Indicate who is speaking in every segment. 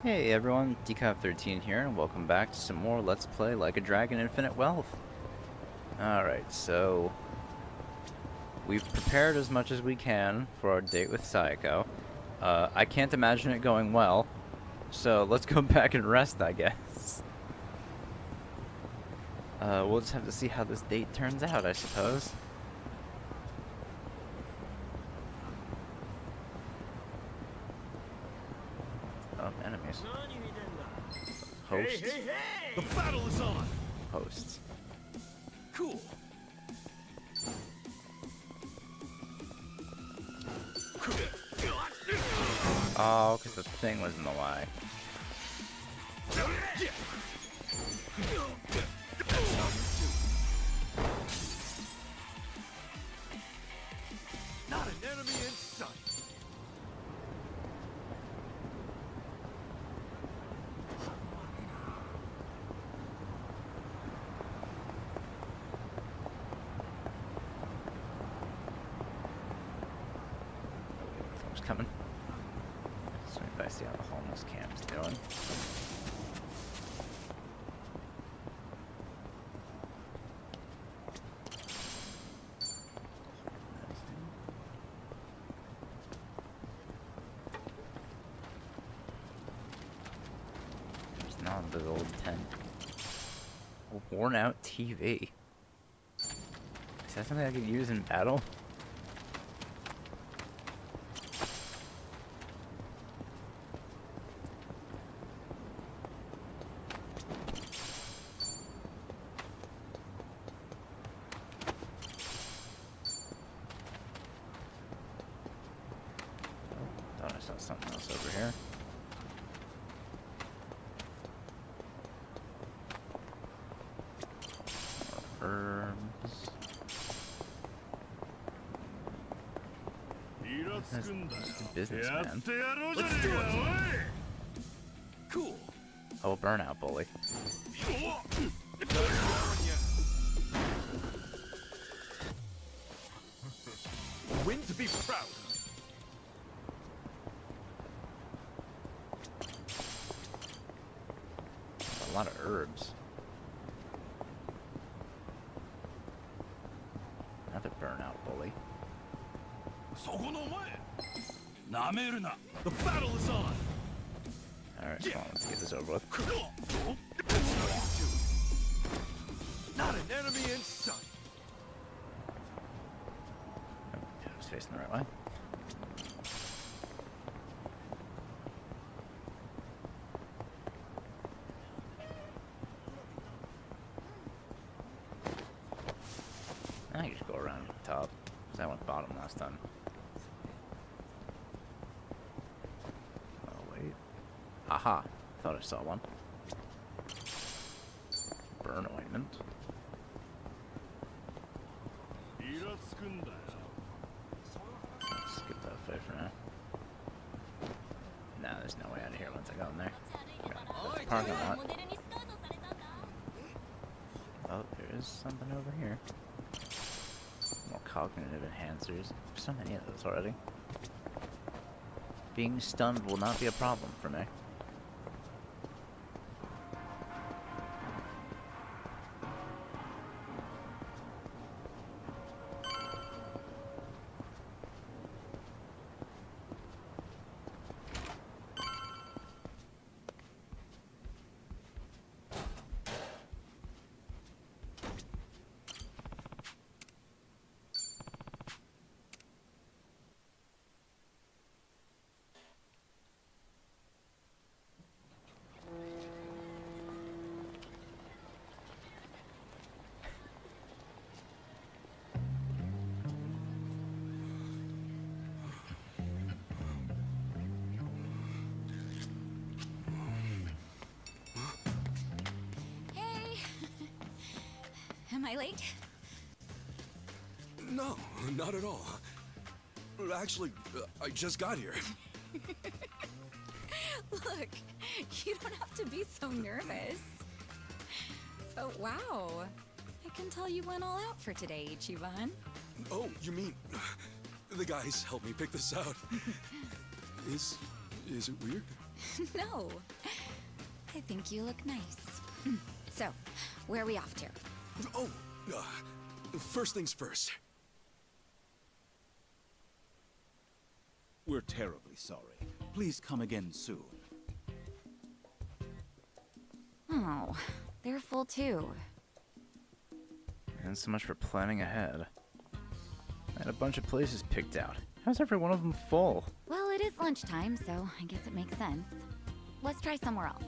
Speaker 1: Hey everyone, Decov13 here, and welcome back to some more Let's Play Like a Dragon Infinite Wealth. Alright, so we've prepared as much as we can for our date with Sayako. I can't imagine it going well, so let's go back and rest, I guess. We'll just have to see how this date turns out, I suppose. Oh, enemies. Hosts.
Speaker 2: Hey, hey, hey! The battle is on!
Speaker 1: Hosts.
Speaker 2: Cool.
Speaker 1: Oh, because the thing was in the way.
Speaker 2: Not an enemy in sight.
Speaker 1: Who's coming? So if I see how the homeless camp's doing. There's not the old tent. A worn out TV. Is that something I could use in battle? Thought I saw something else over here. More herbs. That's a businessman.
Speaker 2: Let's do it. Cool.
Speaker 1: Oh, burnout bully.
Speaker 2: Win to be proud.
Speaker 1: A lot of herbs. Another burnout bully.
Speaker 2: The battle is on.
Speaker 1: Alright, come on, let's get this over with.
Speaker 2: Not an enemy in sight.
Speaker 1: Oh, yeah, I was facing the right way. I can just go around the top, because I went bottom last time. Oh, wait. Aha! Thought I saw one. Burn ointment. Skip that fight for now. Nah, there's no way out of here once I go in there. Okay, parking lot. Oh, there is something over here. More cognitive enhancers. There's so many of those already. Being stunned will not be a problem for me.
Speaker 3: Hey! Am I late?
Speaker 4: No, not at all. Actually, I just got here.
Speaker 3: Look, you don't have to be so nervous. Oh, wow. I can tell you went all out for today, Ichiban.
Speaker 4: Oh, you mean the guys helped me pick this out? Is it weird?
Speaker 3: No. I think you look nice. So, where are we off to?
Speaker 4: Oh, first things first.
Speaker 5: We're terribly sorry. Please come again soon.
Speaker 3: Oh, they're full too.
Speaker 1: And so much for planning ahead. I had a bunch of places picked out. How's every one of them full?
Speaker 3: Well, it is lunchtime, so I guess it makes sense. Let's try somewhere else.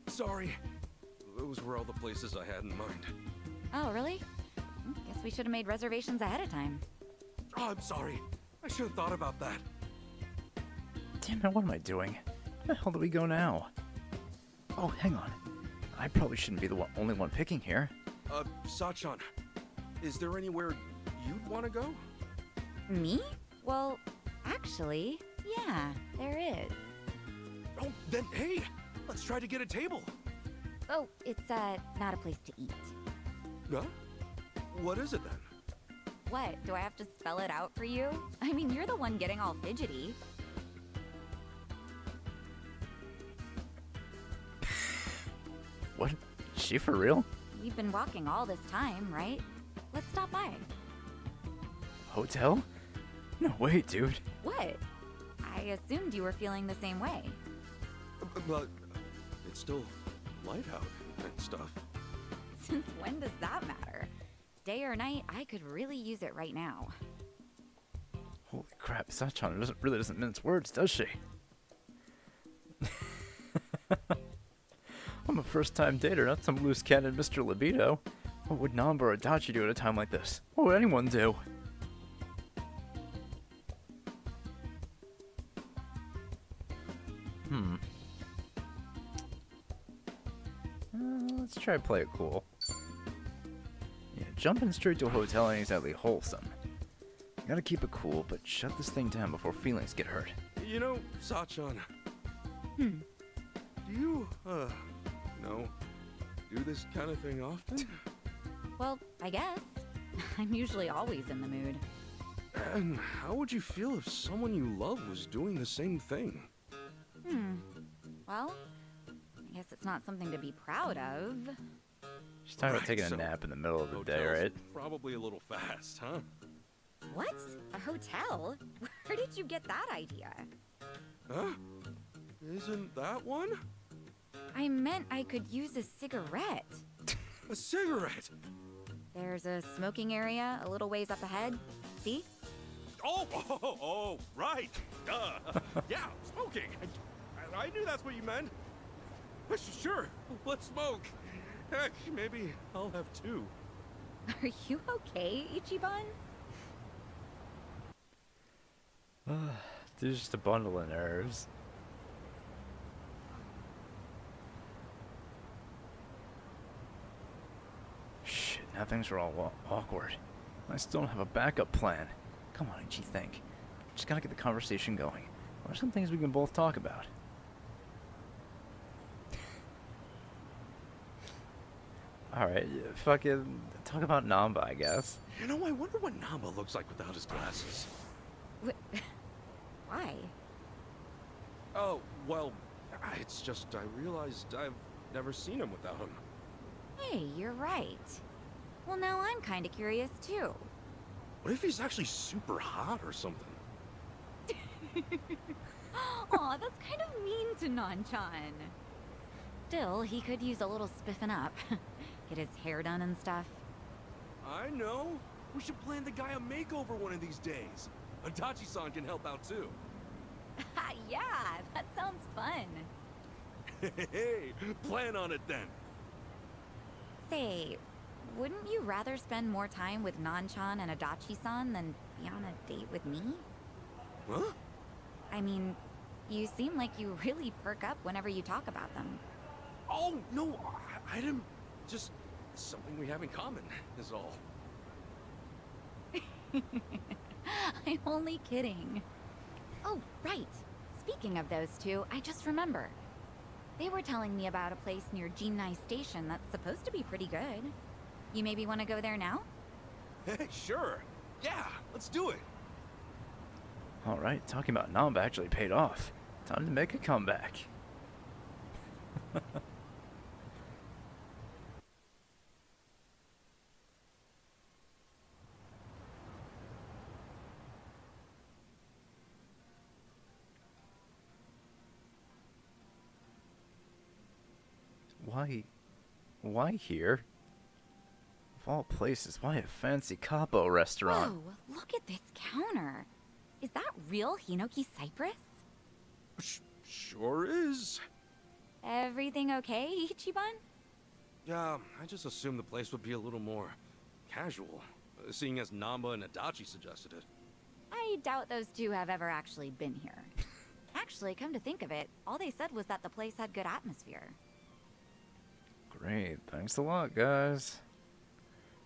Speaker 4: Sorry. Those were all the places I had in mind.
Speaker 3: Oh, really? Guess we should have made reservations ahead of time.
Speaker 4: Oh, I'm sorry. I should have thought about that.
Speaker 1: Damn it, what am I doing? Where the hell do we go now? Oh, hang on. I probably shouldn't be the only one picking here.
Speaker 4: Sachan, is there anywhere you'd want to go?
Speaker 3: Me? Well, actually, yeah, there is.
Speaker 4: Oh, then hey, let's try to get a table.
Speaker 3: Oh, it's, not a place to eat.
Speaker 4: Huh? What is it then?
Speaker 3: What, do I have to spell it out for you? I mean, you're the one getting all fidgety.
Speaker 1: What? Is she for real?
Speaker 3: We've been walking all this time, right? Let's stop by.
Speaker 1: Hotel? No way, dude.
Speaker 3: What? I assumed you were feeling the same way.
Speaker 4: But it's still light out and stuff.
Speaker 3: Since when does that matter? Day or night, I could really use it right now.
Speaker 1: Holy crap, Sachan really doesn't mince words, does she? I'm a first-time dater, not some loose cannon Mr. Libido. What would Namba or Adachi do at a time like this? What would anyone do? Let's try to play it cool. Yeah, jumping straight to a hotel ain't exactly wholesome. Gotta keep it cool, but shut this thing down before feelings get hurt.
Speaker 4: You know, Sachan. Do you, do this kind of thing often?
Speaker 3: Well, I guess. I'm usually always in the mood.
Speaker 4: And how would you feel if someone you love was doing the same thing?
Speaker 3: Well, I guess it's not something to be proud of.
Speaker 1: She's talking about
Speaker 4: Right,
Speaker 1: taking a
Speaker 4: so
Speaker 1: nap in the middle of the day,
Speaker 4: Hotel's
Speaker 1: right?
Speaker 4: Probably a little fast, huh?
Speaker 3: What? A hotel? Where did you get that idea?
Speaker 4: Huh? Isn't that one?
Speaker 3: I meant I could use a cigarette.
Speaker 4: A cigarette?
Speaker 3: There's a smoking area a little ways up ahead. See?
Speaker 2: Oh, right. Duh. Yeah, smoking. I knew that's what you meant.
Speaker 4: Sure, let's smoke. Heck, maybe I'll have two.
Speaker 3: Are you okay, Ichiban?
Speaker 1: There's just a bundle of nerves. Shit, now things are all awkward. I still don't have a backup plan. Come on, Ichi, think. Just gotta get the conversation going. What are some things we can both talk about? Alright, fucking talk about Namba, I guess.
Speaker 4: You know, I wonder what Namba looks like without his glasses.
Speaker 3: Why?
Speaker 4: Oh, well, it's just I realized I've never seen him without him.
Speaker 3: Hey, you're right. Well, now I'm kind of curious, too.
Speaker 4: What if he's actually super hot or something?
Speaker 3: Aw, that's kind of mean to Nanchan. Still, he could use a little spiffing up. Get his hair done and stuff.
Speaker 4: I know. We should plan the guy a makeover one of these days. Adachi-san can help out too.
Speaker 3: Yeah, that sounds fun.
Speaker 4: Hey, plan on it then.
Speaker 3: Say, wouldn't you rather spend more time with Nanchan and Adachi-san than be on a date with me?
Speaker 4: Huh?
Speaker 3: I mean, you seem like you really perk up whenever you talk about them.
Speaker 4: Oh, no, I didn't. Just something we have in common is all.
Speaker 3: I'm only kidding. Oh, right. Speaking of those two, I just remember. They were telling me about a place near Jinnai Station that's supposed to be pretty good. You maybe want to go there now?
Speaker 4: Hey, sure. Yeah, let's do it.
Speaker 1: Alright, talking about Namba actually paid off. Time to make a comeback. Why here? Of all places, why a fancy capo restaurant?
Speaker 3: Whoa, look at this counter. Is that real Hinoki cypress?
Speaker 4: Sure is.
Speaker 3: Everything okay, Ichiban?
Speaker 4: Yeah, I just assumed the place would be a little more casual, seeing as Namba and Adachi suggested it.
Speaker 3: I doubt those two have ever actually been here. Actually, come to think of it, all they said was that the place had good atmosphere.
Speaker 1: Great, thanks a lot, guys.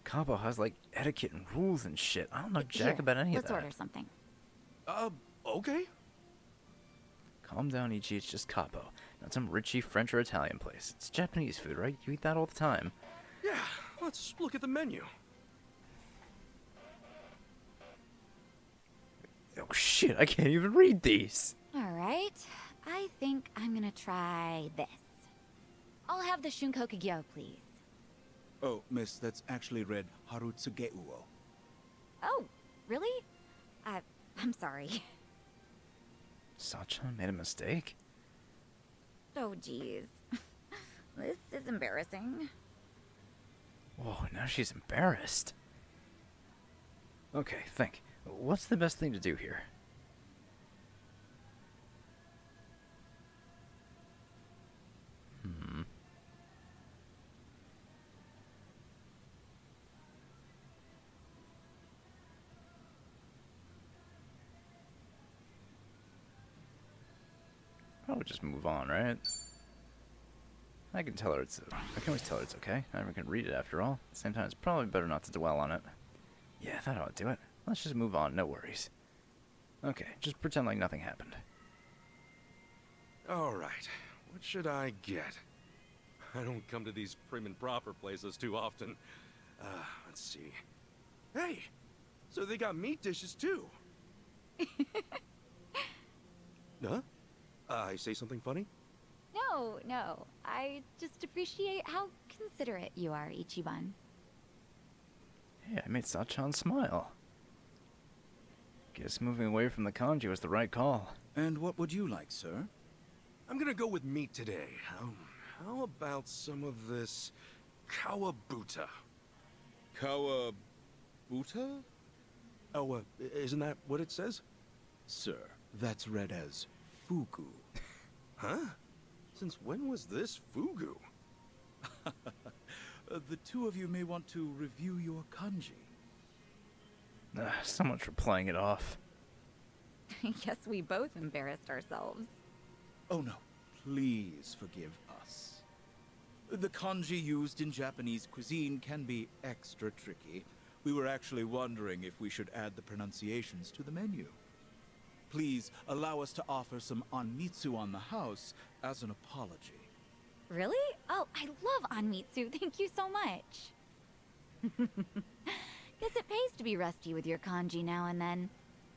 Speaker 1: Capo has like etiquette and rules and shit. I don't know jack
Speaker 3: Here,
Speaker 1: about any of
Speaker 3: let's
Speaker 1: that.
Speaker 3: order something.
Speaker 4: Okay.
Speaker 1: Calm down, Ichi. It's just capo, not some richy French or Italian place. It's Japanese food, right? You eat that all the time.
Speaker 4: Yeah, let's look at the menu.
Speaker 1: Oh shit! I can't even read these.
Speaker 3: All right, I think I'm gonna try this. I'll have the Shunkokugyo, please.
Speaker 5: Oh, miss, that's actually read Harutsugeuo.
Speaker 3: Oh, really? I'm sorry.
Speaker 1: Sachan made a mistake.
Speaker 3: Oh, geez. This is embarrassing.
Speaker 1: Whoa, now she's embarrassed. Okay, think. What's the best thing to do here? Probably just move on, right? I can tell her it's. I can always tell her it's okay. I never can read it after all. At the same time, it's probably better not to dwell on it. Yeah, that ought to do it. Let's just move on. No worries. Okay, just pretend like nothing happened.
Speaker 4: All right, what should I get? I don't come to these prim and proper places too often. Let's see. Hey, so they got meat dishes too. Huh? I say something funny?
Speaker 3: No. I just appreciate how considerate you are, Ichiban.
Speaker 1: Hey, I made Sachan smile. Guess moving away from the kanji was the right call.
Speaker 5: And what would you like, sir?
Speaker 4: I'm gonna go with meat today. How about some of this kawabuta? Kawabuta? Oh, isn't that what it says?
Speaker 5: Sir, that's read as fugu.
Speaker 4: Huh? Since when was this fugu?
Speaker 5: The two of you may want to review your kanji.
Speaker 1: So much for playing it off.
Speaker 3: I guess we both embarrassed ourselves.
Speaker 5: Oh no, please forgive us. The kanji used in Japanese cuisine can be extra tricky. We were actually wondering if we should add the pronunciations to the menu. Please allow us to offer some onmitsu on the house as an apology.
Speaker 3: Really? Oh, I love Anmitsu. Thank you so much. Guess it pays to be rusty with your kanji now and then.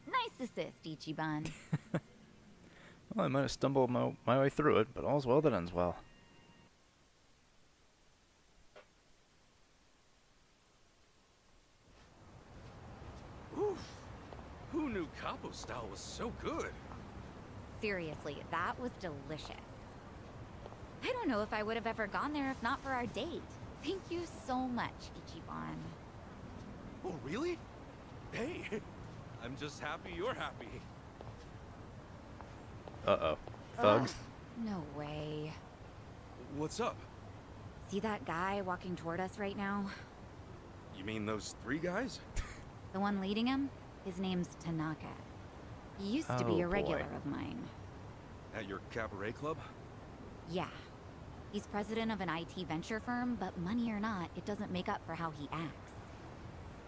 Speaker 3: Nice assist, Ichiban.
Speaker 1: Well, I might have stumbled my way through it, but all's well that ends well.
Speaker 4: Oof. Who knew capo style was so good?
Speaker 3: Seriously, that was delicious. I don't know if I would have ever gone there if not for our date. Thank you so much, Ichiban.
Speaker 4: Oh, really? Hey, I'm just happy you're happy.
Speaker 1: Uh-oh. Thugs?
Speaker 3: Ugh, no way.
Speaker 4: What's up?
Speaker 3: See that guy walking toward us right now?
Speaker 4: You mean those three guys?
Speaker 3: The one leading him? His name's Tanaka. He used to be
Speaker 1: Oh,
Speaker 3: a regular
Speaker 1: boy.
Speaker 3: of mine.
Speaker 4: At your cabaret club?
Speaker 3: Yeah. He's president of an IT venture firm, but money or not, it doesn't make up for how he acts.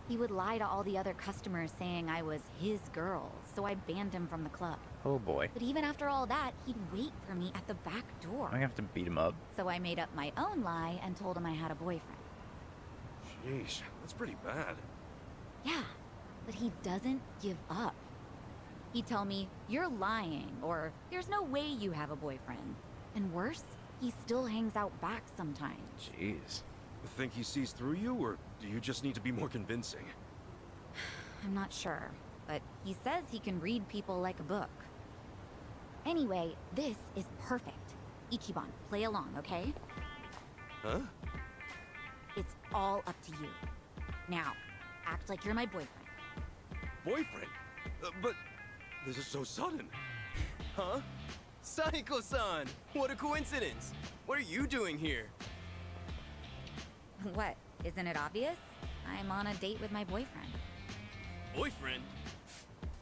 Speaker 3: He would lie to all the other customers saying I was his girl, so I banned him from the club.
Speaker 1: Oh boy.
Speaker 3: But even after all that, he'd wait for me at the back door.
Speaker 1: I'm gonna have to beat him up.
Speaker 3: So I made up my own lie and told him I had a boyfriend.
Speaker 4: Sheesh, that's pretty bad.
Speaker 3: Yeah, but he doesn't give up. He'd tell me, "You're lying," or "There's no way you have a boyfriend." And worse, he still hangs out back sometimes.
Speaker 1: Jeez.
Speaker 4: Think he sees through you, or do you just need to be more convincing?
Speaker 3: I'm not sure, but he says he can read people like a book. Anyway, this is perfect. Ichiban, play along, okay?
Speaker 4: Huh?
Speaker 3: It's all up to you. Now, act like you're my boyfriend.
Speaker 4: Boyfriend? But this is so sudden.
Speaker 6: Huh? Saiko-san! What a coincidence! What are you doing here?
Speaker 3: What? Isn't it obvious? I'm on a date with my boyfriend.
Speaker 6: Boyfriend?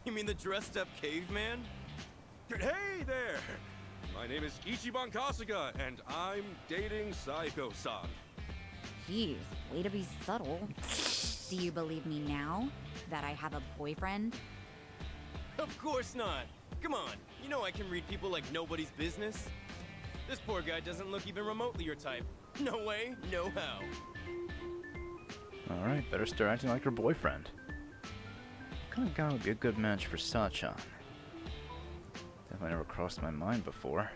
Speaker 6: You mean the dressed-up caveman?
Speaker 4: Hey there! My name is Ichiban Kasuga, and I'm dating Saiko-san.
Speaker 3: Jeez, way to be subtle. Do you believe me now? That I have a boyfriend?
Speaker 6: Of course not! Come on, you know I can read people like nobody's business. This poor guy doesn't look even remotely your type. No way, no how.
Speaker 1: Alright, better start acting like her boyfriend. What kind of guy would be a good match for Sachan? Definitely never crossed my mind before.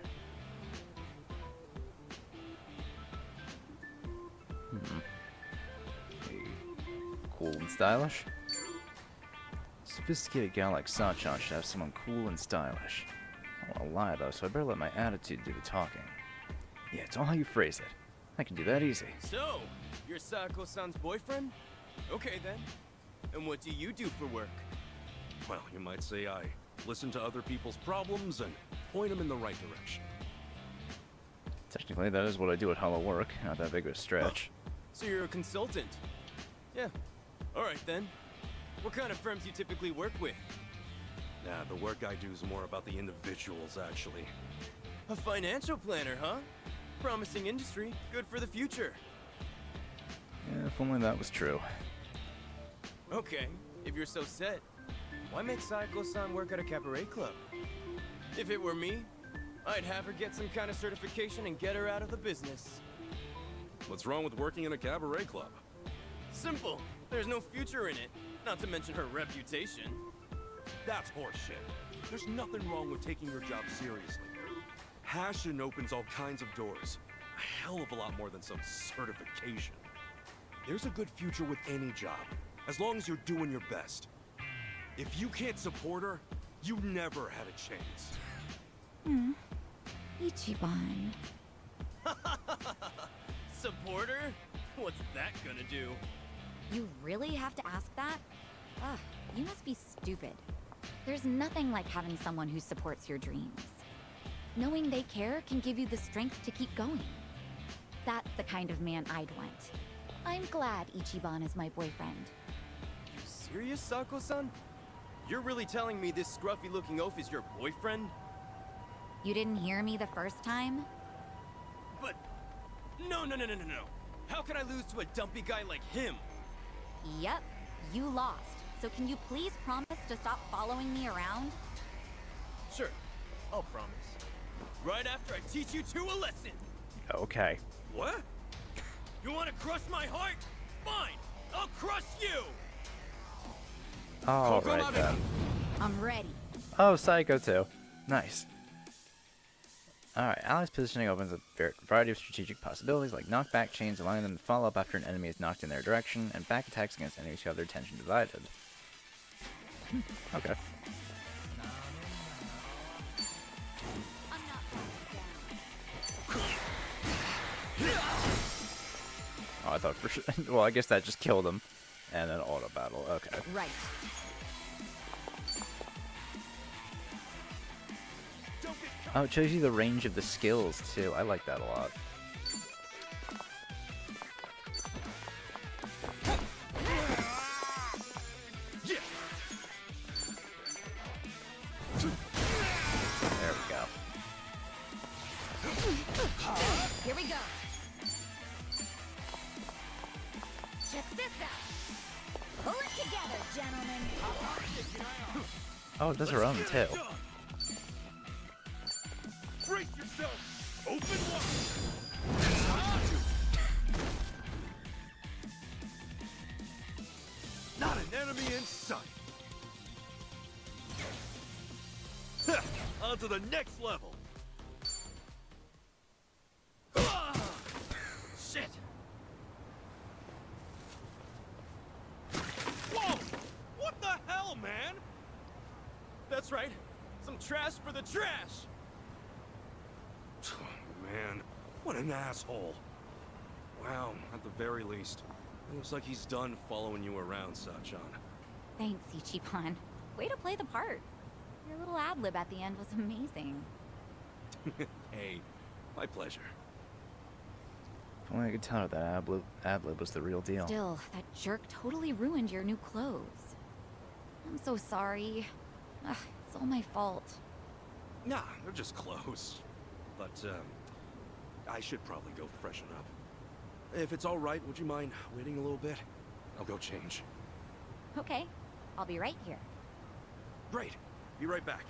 Speaker 1: Okay. Cool and stylish. Sophisticated gal like Sachan should have someone cool and stylish. I don't want to lie though, so I better let my attitude do the talking. Yeah, it's all how you phrase it. I can do that easy.
Speaker 6: So, you're Saiko-san's boyfriend? Okay then. And what do you do for work?
Speaker 4: Well, you might say I listen to other people's problems and point them in the right direction.
Speaker 1: Technically, that is what I do at Hollow Work. Not that big of a stretch.
Speaker 6: So you're a consultant? Yeah. Alright then. What kind of firms you typically work with?
Speaker 4: Nah, the work I do is more about the individuals, actually.
Speaker 6: A financial planner, huh? Promising industry, good for the future.
Speaker 1: Yeah, if only that was true.
Speaker 6: Okay, if you're so set, why make Saiko-san work at a cabaret club? If it were me, I'd have her get some kind of certification and get her out of the business.
Speaker 4: What's wrong with working in a cabaret club?
Speaker 6: Simple. There's no future in it, not to mention her reputation.
Speaker 4: That's horseshit. There's nothing wrong with taking your job seriously. Passion opens all kinds of doors. A hell of a lot more than some certification. There's a good future with any job, as long as you're doing your best. If you can't support her, you never had a chance.
Speaker 3: Ichiban.
Speaker 6: Supporter? What's that gonna do?
Speaker 3: You really have to ask that? Ugh, you must be stupid. There's nothing like having someone who supports your dreams. Knowing they care can give you the strength to keep going. That's the kind of man I'd want. I'm glad Ichiban is my boyfriend.
Speaker 6: You serious, Sako-san? You're really telling me this scruffy-looking oaf is your boyfriend?
Speaker 3: You didn't hear me the first time?
Speaker 6: But... No. How can I lose to a dumpy guy like him?
Speaker 3: Yep, you lost. So can you please promise to stop following me around?
Speaker 6: Sure, I'll promise. Right after I teach you two a lesson.
Speaker 1: Okay.
Speaker 4: What?
Speaker 6: You want to crush my heart? Fine, I'll crush you!
Speaker 1: Alright then.
Speaker 3: I'm ready.
Speaker 1: Oh, Psycho too. Nice. Alright, Ally's positioning opens a variety of strategic possibilities, like knockback chains, allowing them to follow up after an enemy is knocked in their direction, and back attacks against enemies who have their attention divided. Okay.
Speaker 3: I'm not
Speaker 1: Oh, I thought for sure. Well, I guess that just killed him. And then auto battle. Okay.
Speaker 3: right.
Speaker 1: Oh, it shows you the range of the skills too. I like that a lot. There we go.
Speaker 3: Here we go. Check this out. Pull it together, gentlemen.
Speaker 1: Oh, it does her own too.
Speaker 4: Brace yourself! Open wide! Not an enemy in sight!
Speaker 2: on to the next level. Ah! Shit! Whoa! What the hell, man?
Speaker 6: That's right. Some trash for the trash.
Speaker 2: Oh, man, what an asshole. Wow, at the very least, it looks like he's done following you around, Sachan.
Speaker 3: Thanks, Ichiban. Way to play the part. Your little ad-lib at the end was amazing.
Speaker 2: Hey, my pleasure.
Speaker 1: If only I could tell her that ad-lib was the real deal.
Speaker 3: Still, that jerk totally ruined your new clothes. I'm so sorry. Ugh, it's all my fault.
Speaker 2: Nah, they're just clothes. But, I should probably go freshen up. If it's all right, would you mind waiting a little bit? I'll go change.
Speaker 3: Okay, I'll be right here.
Speaker 2: Great. Be right back.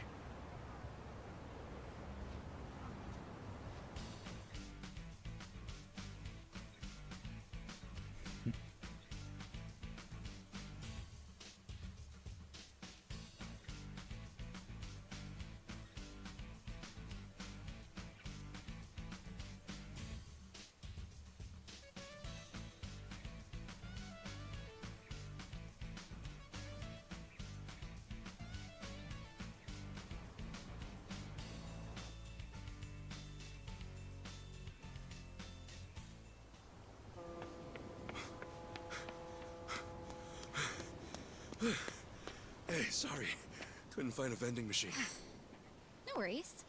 Speaker 2: Hey, sorry. Couldn't find a vending machine.
Speaker 3: No worries.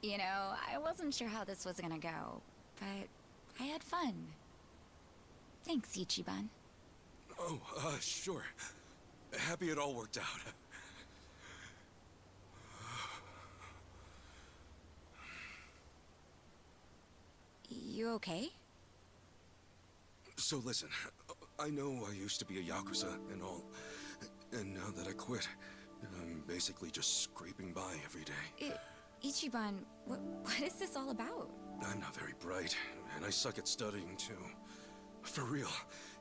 Speaker 3: You know, I wasn't sure how this was gonna go, but I had fun. Thanks, Ichiban.
Speaker 2: Oh, sure. Happy it all worked out.
Speaker 3: You okay?
Speaker 2: So listen, I know I used to be a Yakuza and all, and now that I quit, I'm basically just scraping by every day.
Speaker 3: Ichiban, what is this all about?
Speaker 2: I'm not very bright, and I suck at studying too. For real,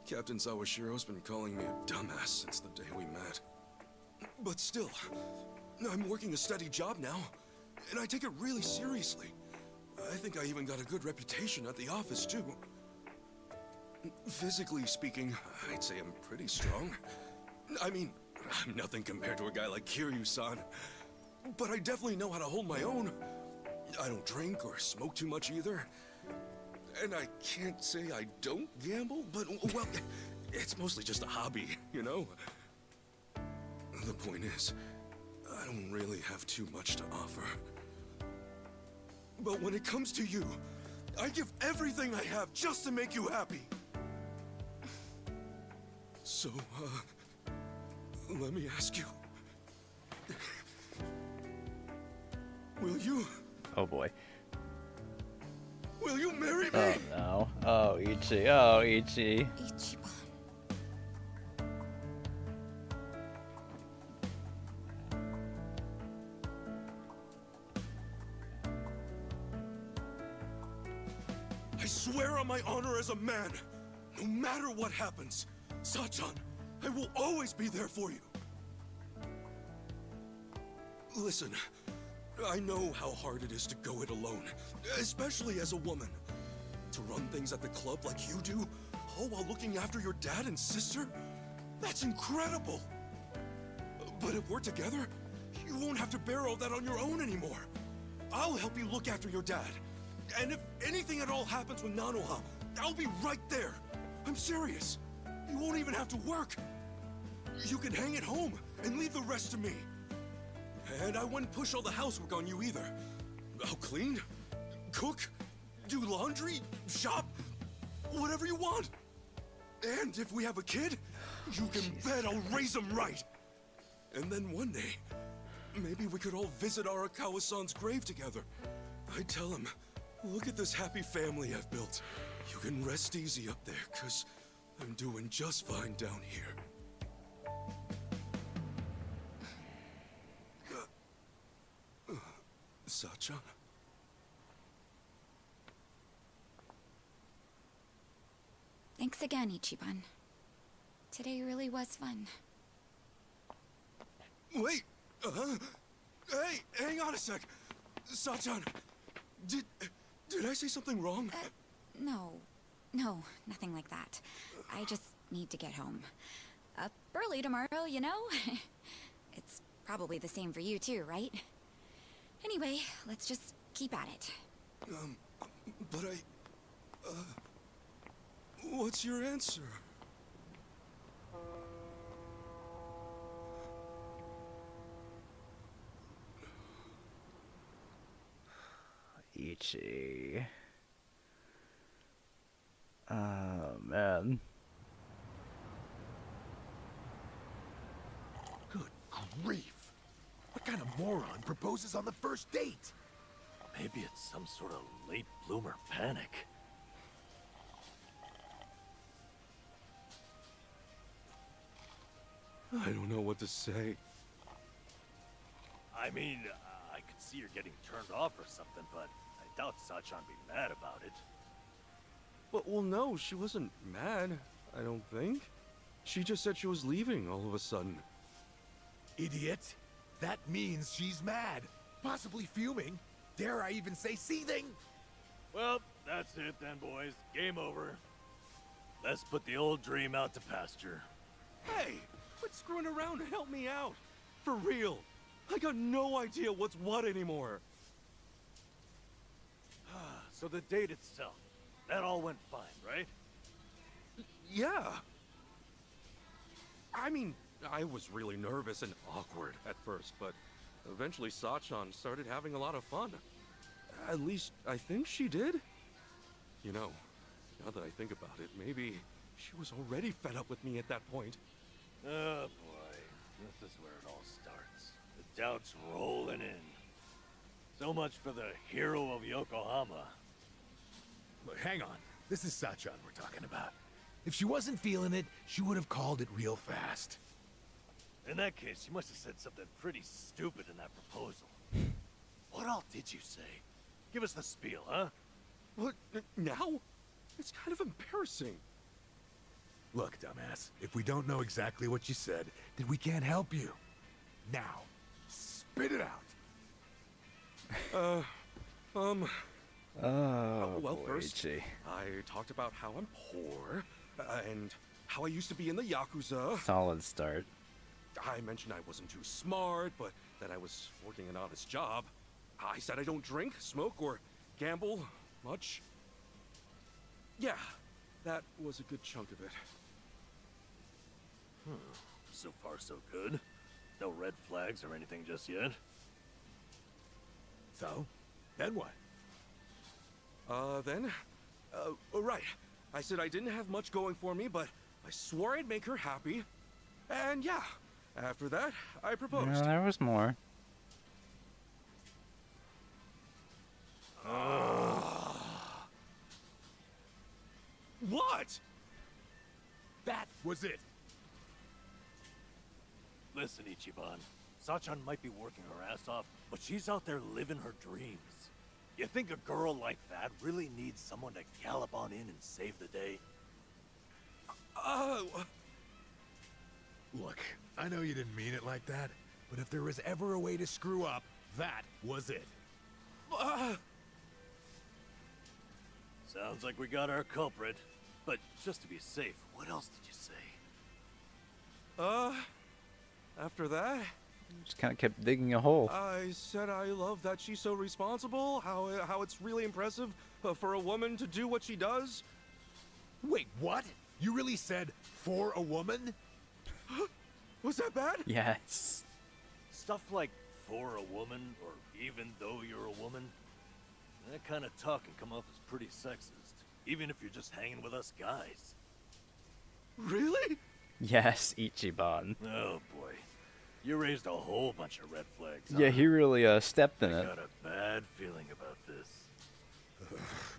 Speaker 2: Captain Sawashiro's been calling me a dumbass since the day we met. But still, I'm working a steady job now, and I take it really seriously. I think I even got a good reputation at the office too. Physically speaking, I'd say I'm pretty strong. I mean, I'm nothing compared to a guy like Kiryu-san. But I definitely know how to hold my own. I don't drink or smoke too much either. And I can't say I don't gamble, but, well, it's mostly just a hobby, you know? The point is, I don't really have too much to offer. But when it comes to you, I give everything I have just to make you happy. So, let me ask you. Will you
Speaker 1: Oh boy.
Speaker 2: marry me?
Speaker 1: Oh no. Oh, Ichi. Oh, Ichi.
Speaker 3: Ichiban.
Speaker 2: I swear on my honor as a man, no matter what happens, Sachan, I will always be there for you. Listen, I know how hard it is to go it alone, especially as a woman. To run things at the club like you do, all while looking after your dad and sister? That's incredible! But if we're together, you won't have to bear all that on your own anymore. I'll help you look after your dad. And if anything at all happens with Nanoha, I'll be right there. I'm serious. You won't even have to work. You can hang at home and leave the rest to me. And I wouldn't push all the housework on you either. I'll clean, cook, do laundry, shop, whatever you want. And if we have a kid, you can bet I'll raise him right. And then one day, maybe we could all visit Arakawa-san's grave together. I tell him, look at this happy family I've built. You can rest easy up there, 'cause I'm doing just fine down here. Sachan?
Speaker 3: again, Ichiban. Today really was fun.
Speaker 2: Wait! Hey, hang on a sec! Sachan, did I say something wrong?
Speaker 3: No, nothing like that. I just need to get home. Up early tomorrow, you know? It's probably the same for you too, right? Anyway, let's just keep at it.
Speaker 2: But what's your answer?
Speaker 1: Ichi. Oh, man.
Speaker 7: Good grief! What kind of moron proposes on the first date?
Speaker 8: Maybe it's some sort of late bloomer panic.
Speaker 2: I don't know what to say.
Speaker 8: I mean, I could see her getting turned off or something, but I doubt Sachan be mad about it.
Speaker 2: But, well, no, she wasn't mad, I don't think. She just said she was leaving all of a sudden.
Speaker 7: Idiot! That means she's mad, possibly fuming. Dare I even say seething?
Speaker 8: Well, that's it then, boys. Game over. Let's put the old dream out to pasture.
Speaker 2: Hey, quit screwing around and help me out. For real. I got no idea what's what anymore.
Speaker 8: So the date itself, that all went fine, right?
Speaker 2: Yeah. I mean, I was really nervous and awkward at first, but eventually Sachan started having a lot of fun. At least, I think she did. You know, now that I think about it, maybe she was already fed up with me at that point.
Speaker 8: Oh boy, this is where it all starts. The doubts rolling in. So much for the hero of Yokohama.
Speaker 7: Look, hang on. This is Sachan we're talking about. If she wasn't feeling it, she would have called it real fast.
Speaker 8: In that case, you must have said something pretty stupid in that proposal. What all did you say? Give us the spiel, huh?
Speaker 2: What, now? It's kind of embarrassing.
Speaker 7: Look, dumbass, if we don't know exactly what you said, then we can't help you. Now, spit it out.
Speaker 2: Well,
Speaker 1: boy,
Speaker 2: first,
Speaker 1: Ichi.
Speaker 2: I talked about how I'm poor, and how I used to be in the Yakuza.
Speaker 1: Solid start.
Speaker 2: I mentioned I wasn't too smart, but that I was working an honest job. I said I don't drink, smoke, or gamble much. Yeah, that was a good chunk of it.
Speaker 8: So far, so good. No red flags or anything just yet.
Speaker 7: So, then what?
Speaker 2: Right. I said I didn't have much going for me, but I swore I'd make her happy. And yeah, after that, I proposed.
Speaker 1: No, there was more.
Speaker 2: What?
Speaker 7: That was it.
Speaker 8: Listen, Ichiban. Sachan might be working her ass off, but she's out there living her dreams. You think a girl like that really needs someone to gallop on in and save the day?
Speaker 7: Look, I know you didn't mean it like that, but if there was ever a way to screw up, that was it.
Speaker 8: Sounds like we got our culprit. But just to be safe, what else did you say?
Speaker 2: After that,
Speaker 1: Just kind of kept digging a hole.
Speaker 2: I said I love that she's so responsible, how it's really impressive for a woman to do what she does.
Speaker 7: Wait, what? You really said for a woman?
Speaker 2: Was that bad?
Speaker 1: Yes.
Speaker 8: Stuff like for a woman, or even though you're a woman, that kind of talk can come off as pretty sexist, even if you're just hanging with us guys.
Speaker 2: Really?
Speaker 1: Yes, Ichiban.
Speaker 8: Oh boy, you raised a whole bunch of red flags.
Speaker 1: Yeah,
Speaker 8: huh?
Speaker 1: he really stepped in
Speaker 8: I
Speaker 1: it.
Speaker 8: got a bad feeling about this.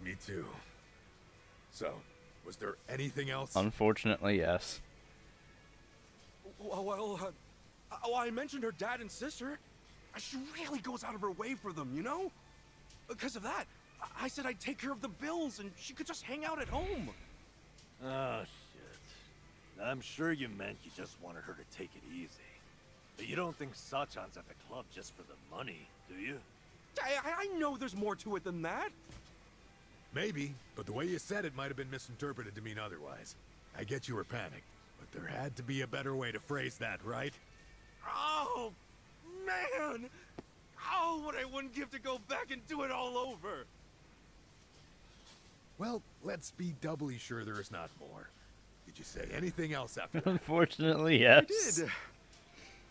Speaker 7: Me too. So, was there anything else?
Speaker 1: Unfortunately, yes.
Speaker 2: Well, I mentioned her dad and sister. She really goes out of her way for them, you know? Because of that, I said I'd take care of the bills and she could just hang out at home.
Speaker 8: Oh, I'm sure you meant you just wanted her to take it easy. But you don't think Sachan's at the club just for the money, do you?
Speaker 4: I know there's more to it than that.
Speaker 7: Maybe, but the way you said it might have been misinterpreted to mean otherwise. I get you were panicked, but there had to be a better way to phrase that, right?
Speaker 4: Oh, man! Oh, what I wouldn't give to go back and do it all over!
Speaker 7: Well, let's be doubly sure there is not more. Did you say anything else after that?
Speaker 1: Unfortunately, yes.
Speaker 4: I did.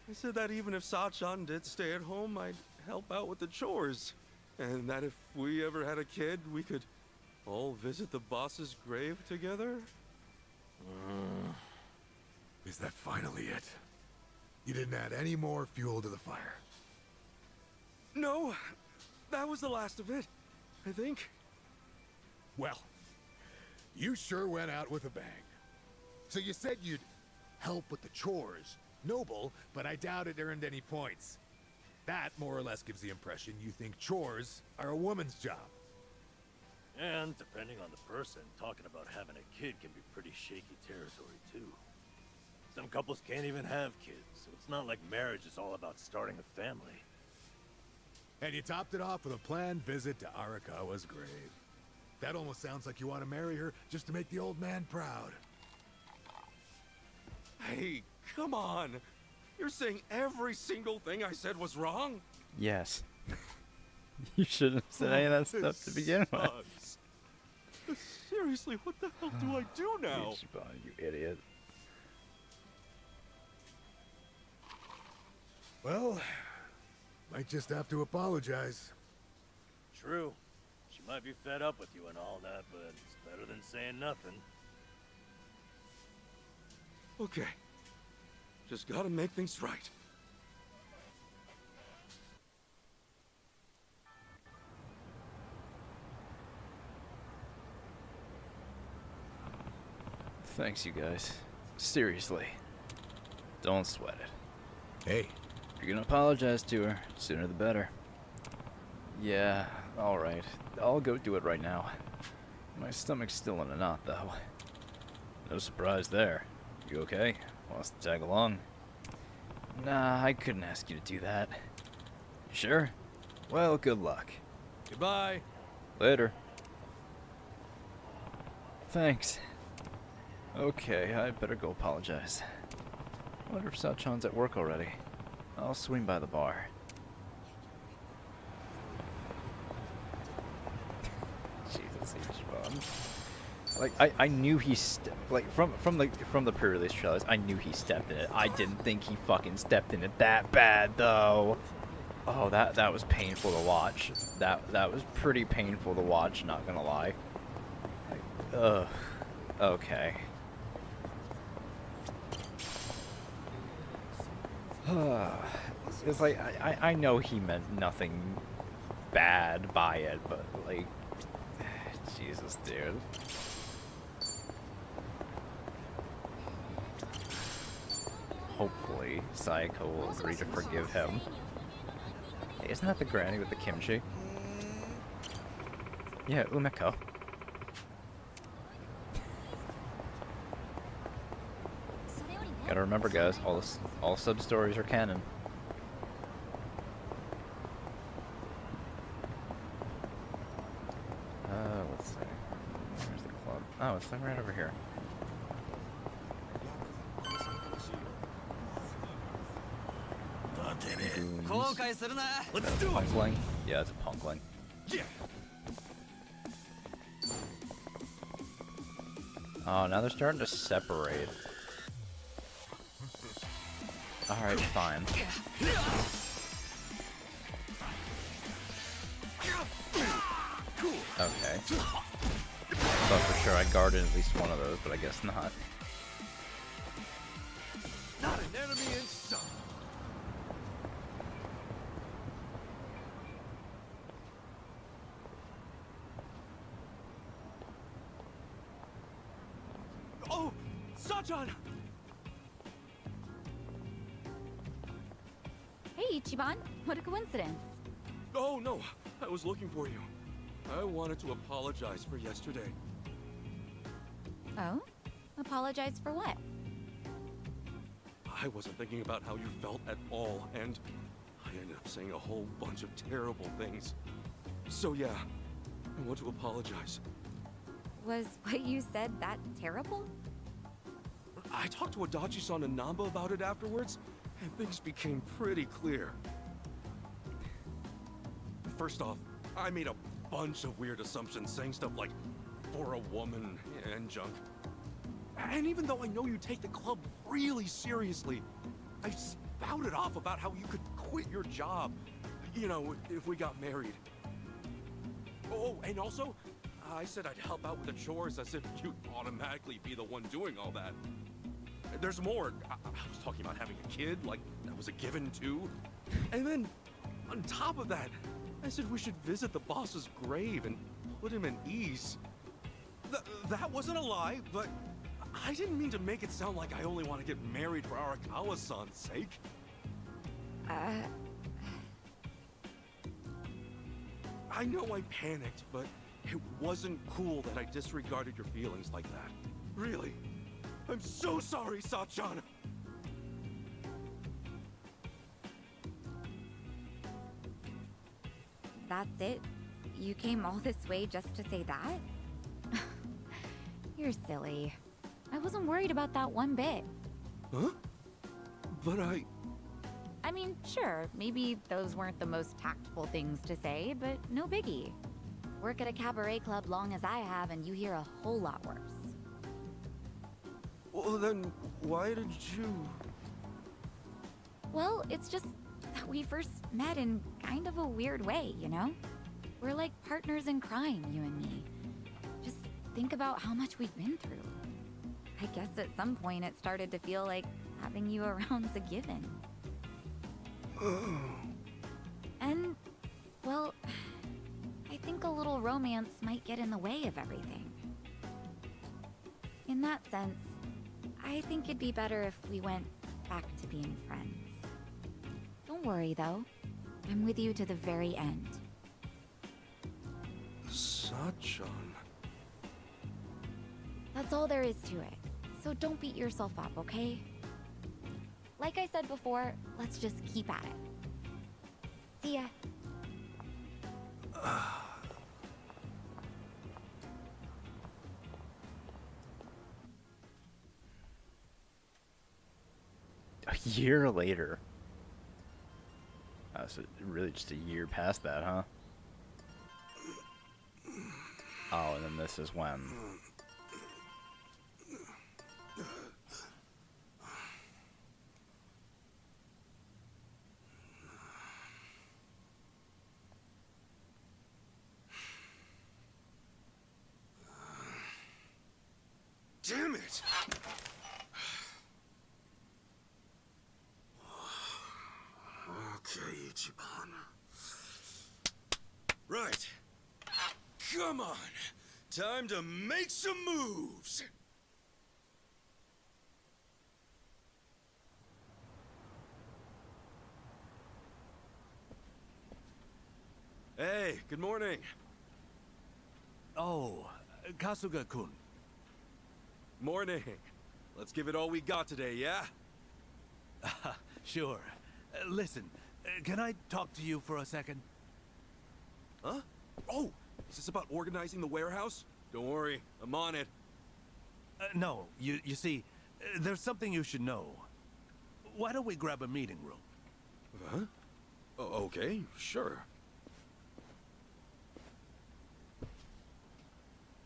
Speaker 4: I said that even if Sachan did stay at home, I'd help out with the chores. And that if we ever had a kid, we could all visit the boss's grave together?
Speaker 7: Is that finally it? You didn't add any more fuel to the fire.
Speaker 4: No, that was the last of it, I think.
Speaker 7: Well, you sure went out with a bang. So you said you'd help with the chores. Noble, but I doubt it earned any points. That more or less gives the impression you think chores are a woman's job.
Speaker 8: And depending on the person, talking about having a kid can be pretty shaky territory too. Some couples can't even have kids, so it's not like marriage is all about starting a family.
Speaker 7: And you topped it off with a planned visit to Arakawa's grave. That almost sounds like you want to marry her just to make the old man proud.
Speaker 4: Hey, come on. You're saying every single thing I said was wrong?
Speaker 1: Yes. You shouldn't have said any of that stuff to begin with.
Speaker 4: Sucks. Seriously, what the hell do I do now?
Speaker 1: Ichiban, you idiot.
Speaker 7: Well, might just have to apologize.
Speaker 8: True. She might be fed up with you and all that, but it's better than saying nothing.
Speaker 4: Okay. Just gotta make things right.
Speaker 1: Thanks, you guys. Seriously. Don't sweat it.
Speaker 7: Hey,
Speaker 1: If you're gonna apologize to her, sooner the better. Yeah, alright. I'll go do it right now. My stomach's still in a knot, though. No surprise there. You okay? Want us to tag along? Nah, I couldn't ask you to do that. You sure? Well, good luck.
Speaker 6: Goodbye.
Speaker 1: Later. Thanks. Okay, I better go apologize. Wonder if Sachan's at work already. I'll swing by the bar. Jesus, Ichiban. Like I knew he from the pre-release trailers, I knew he stepped in it. I didn't think he fucking stepped in it that bad though. Oh, that was painful to watch. That was pretty painful to watch, not gonna lie. Like, ugh. Okay. It's like I know he meant nothing bad by it, but like, Jesus, dude. Hopefully, Sayako will agree to forgive him. Hey, isn't that the granny with the kimchi? Yeah, Umeko. Gotta remember, guys, all sub-stories are canon. Let's see. Where's the club? Oh, it's like right over here.
Speaker 4: Let's do it!
Speaker 1: Punkling? Yeah, it's a punkling.
Speaker 4: Yeah.
Speaker 1: Oh, now they're starting to separate. Alright, fine. Okay. Thought for sure I guarded at least one of those, but I guess not.
Speaker 4: Not an enemy in sight. Oh, Sachan!
Speaker 3: Hey, Ichiban. What a coincidence.
Speaker 4: Oh, no. I was looking for you. I wanted to apologize for yesterday.
Speaker 3: Oh? Apologize for what?
Speaker 4: I wasn't thinking about how you felt at all, and I ended up saying a whole bunch of terrible things. So yeah, I want to apologize.
Speaker 3: Was what you said that terrible?
Speaker 4: I talked to Adachi-san and Namba about it afterwards, and things became pretty clear. First off, I made a bunch of weird assumptions, saying stuff like, for a woman, and junk. And even though I know you take the club really seriously, I spouted off about how you could quit your job, you know, if we got married. Oh, and also, I said I'd help out with the chores as if you'd automatically be the one doing all that. There's more. I was talking about having a kid, like that was a given too. And then, on top of that, I said we should visit the boss's grave and put him at ease. That wasn't a lie, but I didn't mean to make it sound like I only want to get married for Arakawa-san's sake. I know I panicked, but it wasn't cool that I disregarded your feelings like that. Really. I'm so sorry, Sachan!
Speaker 3: That's it? You came all this way just to say that? You're silly. I wasn't worried about that one bit.
Speaker 4: Huh? But
Speaker 3: I mean, sure, maybe those weren't the most tactful things to say, but no biggie. Work at a cabaret club long as I have, and you hear a whole lot worse.
Speaker 4: Well, then, why did you...
Speaker 3: Well, it's just that we first met in kind of a weird way, you know? We're like partners in crime, you and me. Just think about how much we've been through. I guess at some point it started to feel like having you around's a given. And, well, I think a little romance might get in the way of everything. In that sense, I think it'd be better if we went back to being friends. Don't worry, though. I'm with you to the very end.
Speaker 4: Sachan...
Speaker 3: That's all there is to it. So don't beat yourself up, okay? Like I said before, let's just keep at it. See ya.
Speaker 1: A year later. So really just a year past that, huh? Oh, and then this is when.
Speaker 2: Damn it! Okay, Ichiban. Right. Come on. Time to make some moves.
Speaker 4: Hey, good morning.
Speaker 8: Oh, Kasuga-kun.
Speaker 4: Morning. Let's give it all we got today, yeah?
Speaker 8: Sure. Listen, can I talk to you for a second?
Speaker 4: Huh? Oh, is this about organizing the warehouse? Don't worry, I'm on it.
Speaker 8: No, you see, there's something you should know. Why don't we grab a meeting room?
Speaker 4: Huh? Okay, sure.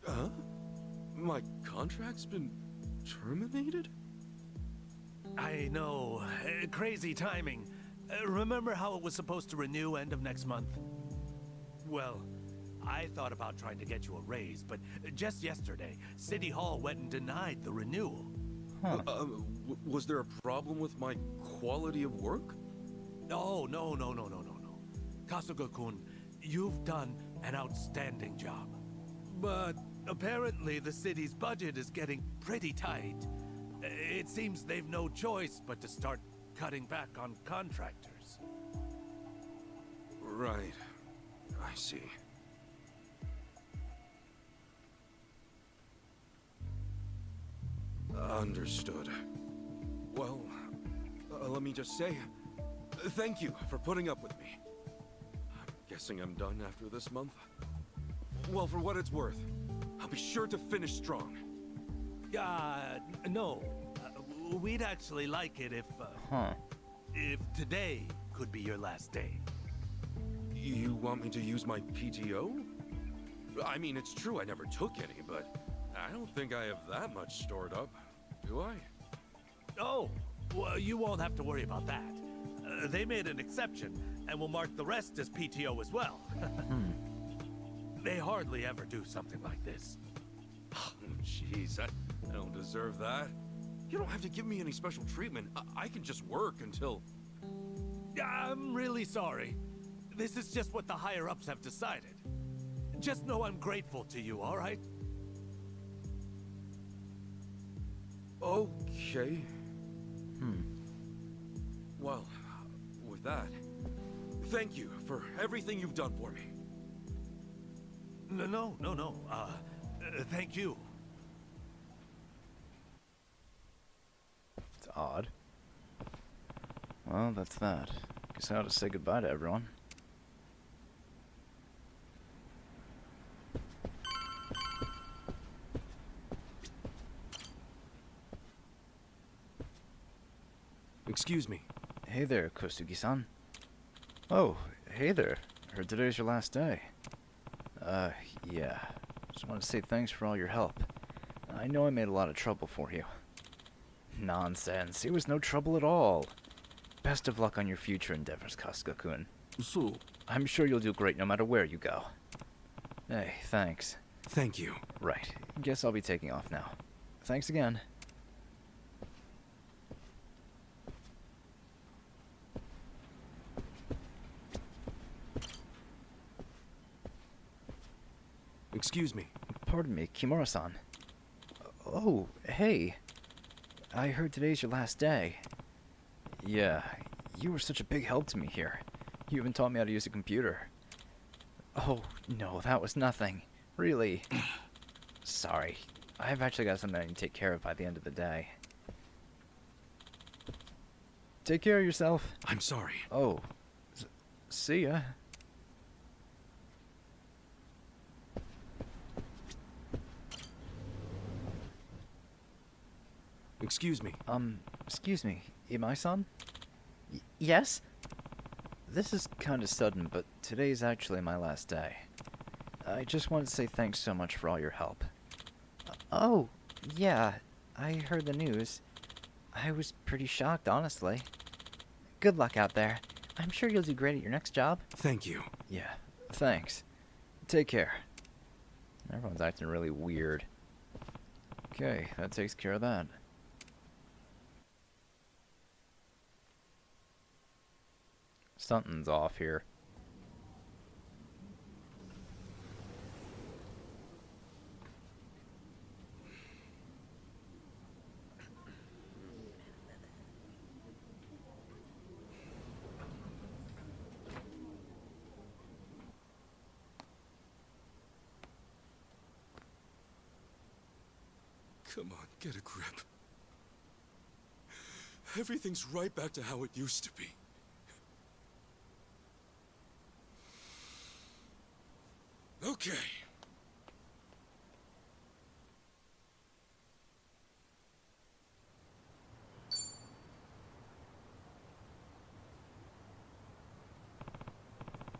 Speaker 4: Huh? My contract's been terminated?
Speaker 8: I know. Crazy timing. Remember how it was supposed to renew end of next month? Well, I thought about trying to get you a raise, but just yesterday, City Hall went and denied the renewal.
Speaker 1: Huh.
Speaker 4: Was there a problem with my quality of work?
Speaker 8: Oh, no. Kasuga-kun, you've done an outstanding job. But apparently the city's budget is getting pretty tight. It seems they've no choice but to start cutting back on contractors.
Speaker 4: Right. I see. Understood. Well,
Speaker 2: let me just say, thank you for putting up with me. I'm guessing I'm done after this month. Well, for what it's worth, I'll be sure to finish strong.
Speaker 9: No. We'd actually like it if today could be your last day.
Speaker 2: You want me to use my PTO? I mean, it's true I never took any, but I don't think I have that much stored up, do I?
Speaker 9: Oh, well, you won't have to worry about that. They made an exception, and will mark the rest as PTO as well. They hardly ever do something like this.
Speaker 2: Oh, jeez, I don't deserve that. You don't have to give me any special treatment. I can just work until...
Speaker 9: I'm really sorry. This is just what the higher-ups have decided. Just know I'm grateful to you, all right?
Speaker 2: Okay. Well, with that, thank you for everything you've done for me.
Speaker 9: No. Thank you.
Speaker 1: It's odd. Well, that's that. Guess I ought to say goodbye to everyone.
Speaker 2: Excuse me.
Speaker 1: Hey there, Kosugi-san. Oh, hey there. Heard today's your last day. Yeah. Just want to say thanks for all your help. I know I made a lot of trouble for you. Nonsense. It was no trouble at all. Best of luck on your future endeavors, Kasuga-kun.
Speaker 2: So,
Speaker 1: I'm sure you'll do great no matter where you go. Hey, thanks.
Speaker 2: thank you.
Speaker 1: Right. Guess I'll be taking off now. Thanks again.
Speaker 2: Excuse me.
Speaker 1: Pardon me, Kimura-san. Oh, hey. I heard today's your last day. Yeah, you were such a big help to me here. You even taught me how to use a computer. Oh, no, that was nothing. Really. Sorry. I've actually got something I need to take care of by the end of the day. Take care of yourself.
Speaker 2: I'm sorry.
Speaker 1: Oh. See ya.
Speaker 2: Excuse me.
Speaker 1: Excuse me. Imai-san? Yes? This is kind of sudden, but today's actually my last day. I just wanted to say thanks so much for all your help. Oh, yeah. I heard the news. I was pretty shocked, honestly. Good luck out there. I'm sure you'll do great at your next job.
Speaker 2: Thank you.
Speaker 1: Yeah, thanks. Take care. Everyone's acting really weird. Okay, that takes care of that. Something's off here.
Speaker 2: Come on, get a grip. Everything's right back to how it used to be. Okay.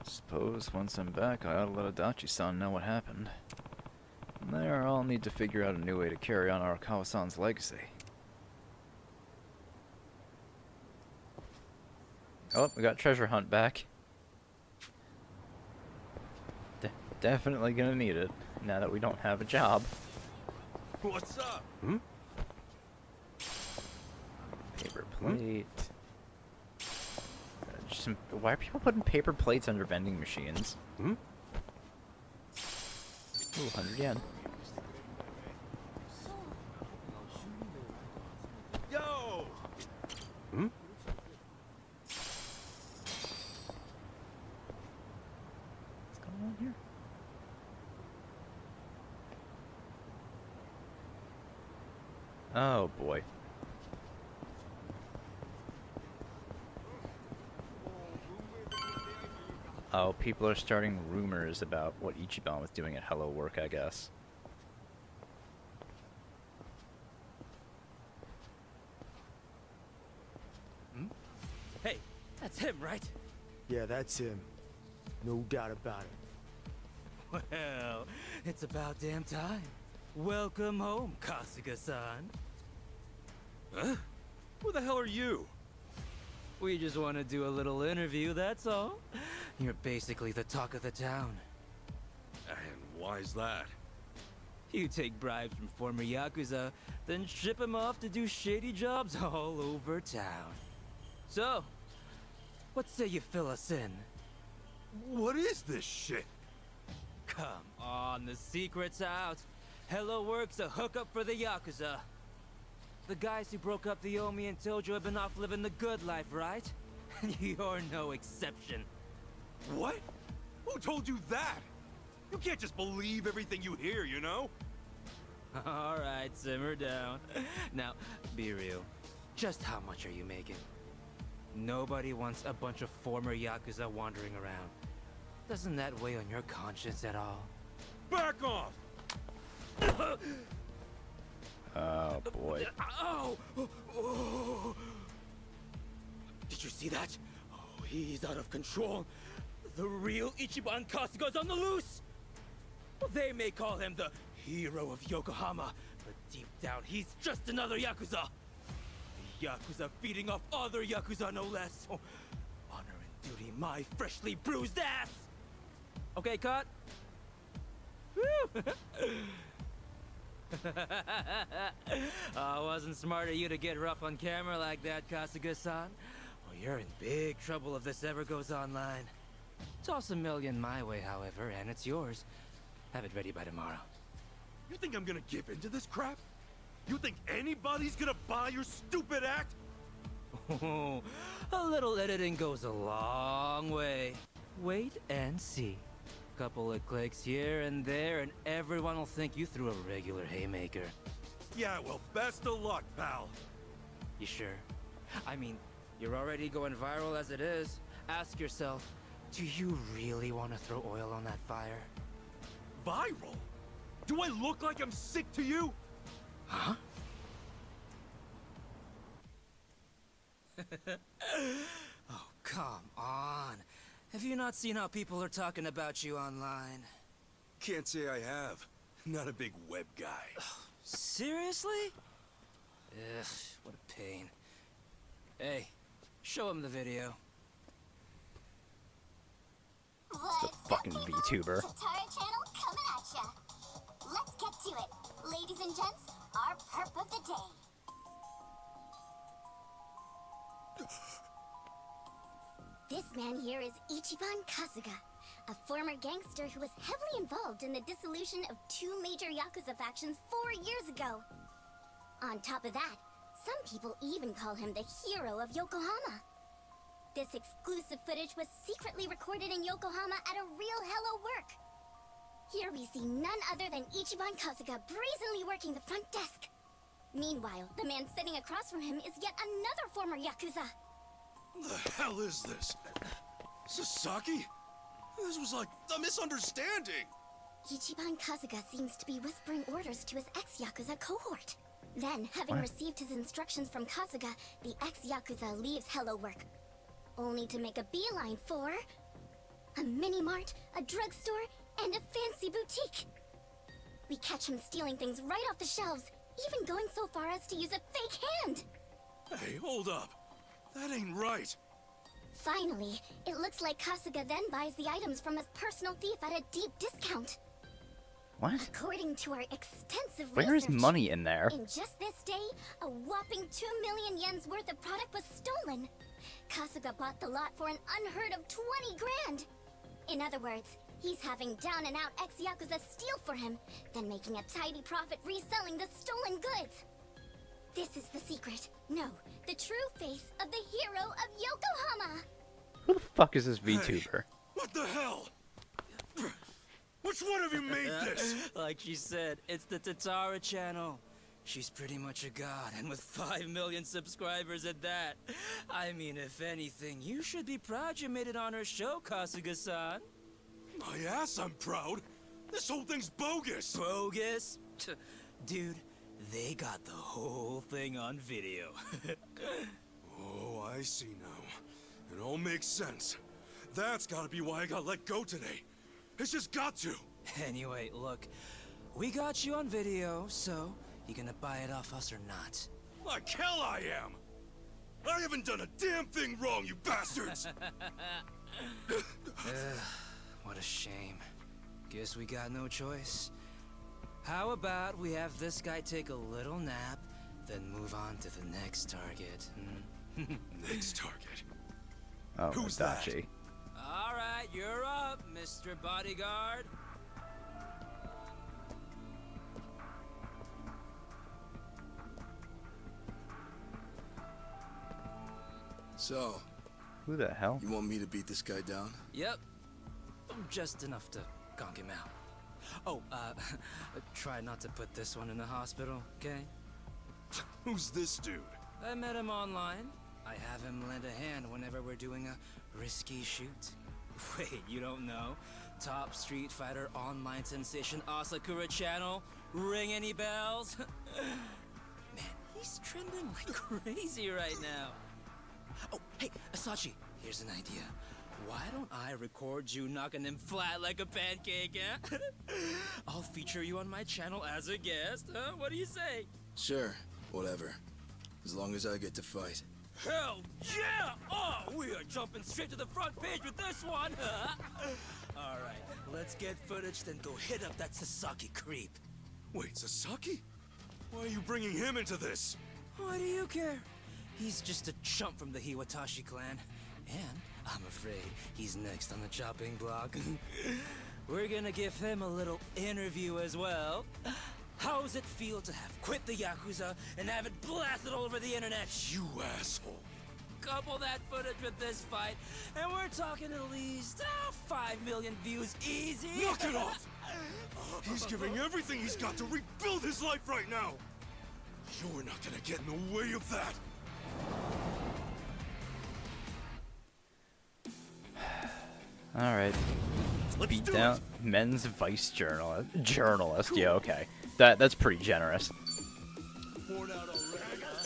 Speaker 1: Suppose once I'm back, I ought to let Adachi-san know what happened. And there, I'll need to figure out a new way to carry on Arakawa-san's legacy. Oh, we got treasure hunt back. Definitely gonna need it, now that we don't have a job.
Speaker 9: What's up?
Speaker 1: Paper plate. Why are people putting paper plates under vending machines? Ooh, 100 yen.
Speaker 9: Yo!
Speaker 1: What's going on here? Oh boy. Oh, people are starting rumors about what Ichiban was doing at Hello Work, I guess.
Speaker 6: Hey, that's him, right?
Speaker 10: Yeah, that's him. No doubt about it.
Speaker 6: Well, it's about damn time. Welcome home, Kasuga-san.
Speaker 4: Huh? Who the hell are you?
Speaker 6: We just want to do a little interview, that's all. You're basically the talk of the town.
Speaker 4: And why's that?
Speaker 6: You take bribes from former Yakuza, then ship them off to do shady jobs all over town. So, what say you fill us in?
Speaker 4: What is this shit?
Speaker 6: Come on, the secret's out. Hello Work's a hookup for the Yakuza. The guys who broke up the Omi and Tojo have been off living the good life, right? You're no exception.
Speaker 4: What? Who told you that? You can't just believe everything you hear, you know?
Speaker 6: All right, simmer down. Now, be real. Just how much are you making? Nobody wants a bunch of former Yakuza wandering around. Doesn't that weigh on your conscience at all?
Speaker 4: Back off!
Speaker 1: Oh boy.
Speaker 6: Ow! Oh. Did you see that? Oh, he's out of control. The real Ichiban Kasuga's on the loose! Well, they may call him the hero of Yokohama, but deep down he's just another Yakuza. The Yakuza feeding off other Yakuza, no less. Oh, honor and duty, my freshly bruised ass! Okay, cut. Woo! Wasn't smart of you to get rough on camera like that, Kasuga-san. Well, you're in big trouble if this ever goes online. Toss $1 million my way, however, and it's yours. Have it ready by tomorrow.
Speaker 4: You think I'm gonna give into this crap? You think anybody's gonna buy your stupid act?
Speaker 6: A little editing goes a long way. Wait and see. Couple of clicks here and there, and everyone will think you threw a regular haymaker.
Speaker 4: Yeah, well, best of luck, pal.
Speaker 6: You sure? I mean, you're already going viral as it is. Ask yourself, do you really want to throw oil on that fire?
Speaker 4: Viral? Do I look like I'm sick to you?
Speaker 6: Huh? Oh, come on. Have you not seen how people are talking about you online?
Speaker 4: Can't say I have. Not a big web guy.
Speaker 6: Seriously? Ugh, what a pain. Hey, show him the video.
Speaker 1: It's the fucking VTuber.
Speaker 11: Tatara channel coming at ya. Let's get to it. Ladies and gents, our perp of the day. This man here is Ichiban Kasuga, a former gangster who was heavily involved in the dissolution of 2 major Yakuza factions 4 years ago. On top of that, some people even call him the hero of Yokohama. This exclusive footage was secretly recorded in Yokohama at a real Hello Work. Here we see none other than Ichiban Kasuga brazenly working the front desk. Meanwhile, the man sitting across from him is yet another former Yakuza.
Speaker 2: The hell is this? Sasaki? This was like a misunderstanding.
Speaker 11: Ichiban Kasuga seems to be whispering orders to his ex-Yakuza cohort. Then, having received his instructions from Kasuga, the ex-Yakuza leaves Hello Work, only to make a beeline for a mini-mart, a drugstore, and a fancy boutique. We catch him stealing things right off the shelves, even going so far as to use a fake hand.
Speaker 2: Hey, hold up. That ain't right.
Speaker 11: Finally, it looks like Kasuga then buys the items from his personal thief at a deep discount.
Speaker 1: What?
Speaker 11: According to our extensive
Speaker 1: Where is
Speaker 11: research,
Speaker 1: money in there?
Speaker 11: in just this day, a whopping 2 million yen's worth of product was stolen. Kasuga bought the lot for an unheard of 20 grand. In other words, he's having down-and-out ex-Yakuza steal for him, then making a tidy profit reselling the stolen goods. This is the secret. No, the true face of the hero of Yokohama.
Speaker 1: Who the fuck is this VTuber?
Speaker 2: What the hell? Which one of you made this?
Speaker 6: Like she said, it's the Tatara channel.
Speaker 12: She's pretty much a god, and with 5 million subscribers at that. I mean, if anything, you should be proud you made it on her show, Kasuga-san.
Speaker 2: My ass, I'm proud. This whole thing's bogus.
Speaker 12: Bogus? Dude, they got the whole thing on video.
Speaker 2: Oh, I see now. It all makes sense. That's gotta be why I got let go today. It's just got to.
Speaker 12: Anyway, look, we got you on video, so you gonna buy it off us or not?
Speaker 2: Like hell I am! I haven't done a damn thing wrong, you bastards!
Speaker 12: What a shame. Guess we got no choice. How about we have this guy take a little nap, then move on to the next target?
Speaker 2: Next target?
Speaker 1: Oh,
Speaker 2: Who's that?
Speaker 1: Adachi.
Speaker 12: Alright, you're up, Mr. Bodyguard.
Speaker 10: So,
Speaker 1: Who the hell?
Speaker 10: you want me to beat this guy down?
Speaker 12: Yep. Just enough to conk him out. Oh, try not to put this one in the hospital, okay?
Speaker 2: Who's this dude?
Speaker 12: I met him online. I have him lend a hand whenever we're doing a risky shoot. Wait, you don't know? Top Street Fighter online sensation Asakura channel? Ring any bells? Man, he's trending like crazy right now. Oh, hey, Asachi, here's an idea. Why don't I record you knocking him flat like a pancake, eh? I'll feature you on my channel as a guest, huh? What do you say?
Speaker 10: Sure, whatever. As long as I get to fight.
Speaker 12: Hell yeah! Oh, we are jumping straight to the front page with this one! Alright, let's get footage, then go hit up that Sasaki creep.
Speaker 2: Wait, Sasaki? Why are you bringing him into this?
Speaker 12: Why do you care? He's just a chump from the Hiwatashi clan. And I'm afraid he's next on the chopping block. We're gonna give him a little interview as well. How's it feel to have quit the Yakuza and have it blasted all over the internet?
Speaker 2: You asshole.
Speaker 12: Couple that footage with this fight, and we're talking at least 5 million views easy.
Speaker 2: Knock it off! He's giving everything he's got to rebuild his life right now! You're not gonna get in the way of that!
Speaker 1: Alright.
Speaker 2: Let's
Speaker 1: Beat
Speaker 2: do
Speaker 1: down men's vice journalist. Yeah, okay. That's pretty generous.
Speaker 4: Worn out already, huh?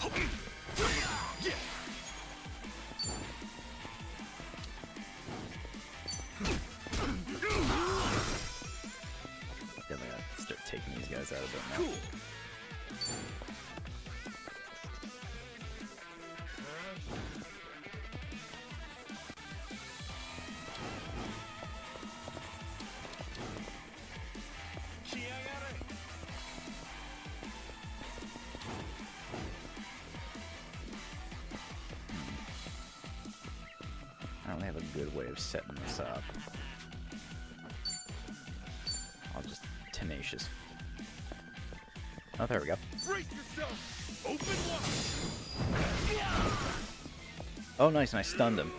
Speaker 4: Open wide.
Speaker 1: Definitely gotta start taking these guys out a bit now.
Speaker 4: Cool.
Speaker 1: I don't have a good way of setting this up. I'll just tenacious. Oh, there we go.
Speaker 4: Brace yourself. Open wide.
Speaker 1: Oh, nice, and I stunned him.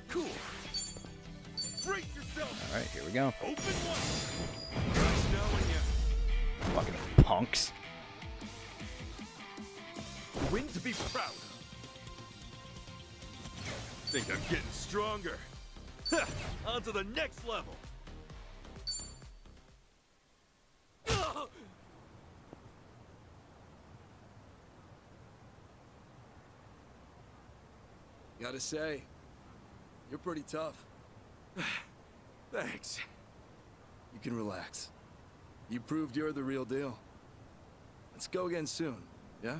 Speaker 4: Cool. Brace yourself.
Speaker 1: Alright, here we go.
Speaker 4: Open wide. Nice knowing you.
Speaker 1: Fucking punks.
Speaker 4: Win to be proud of. Think I'm getting stronger. Ha! On to the next level.
Speaker 10: Gotta say, you're pretty tough.
Speaker 2: Thanks.
Speaker 10: You can relax. You proved you're the real deal. Let's go again soon, yeah?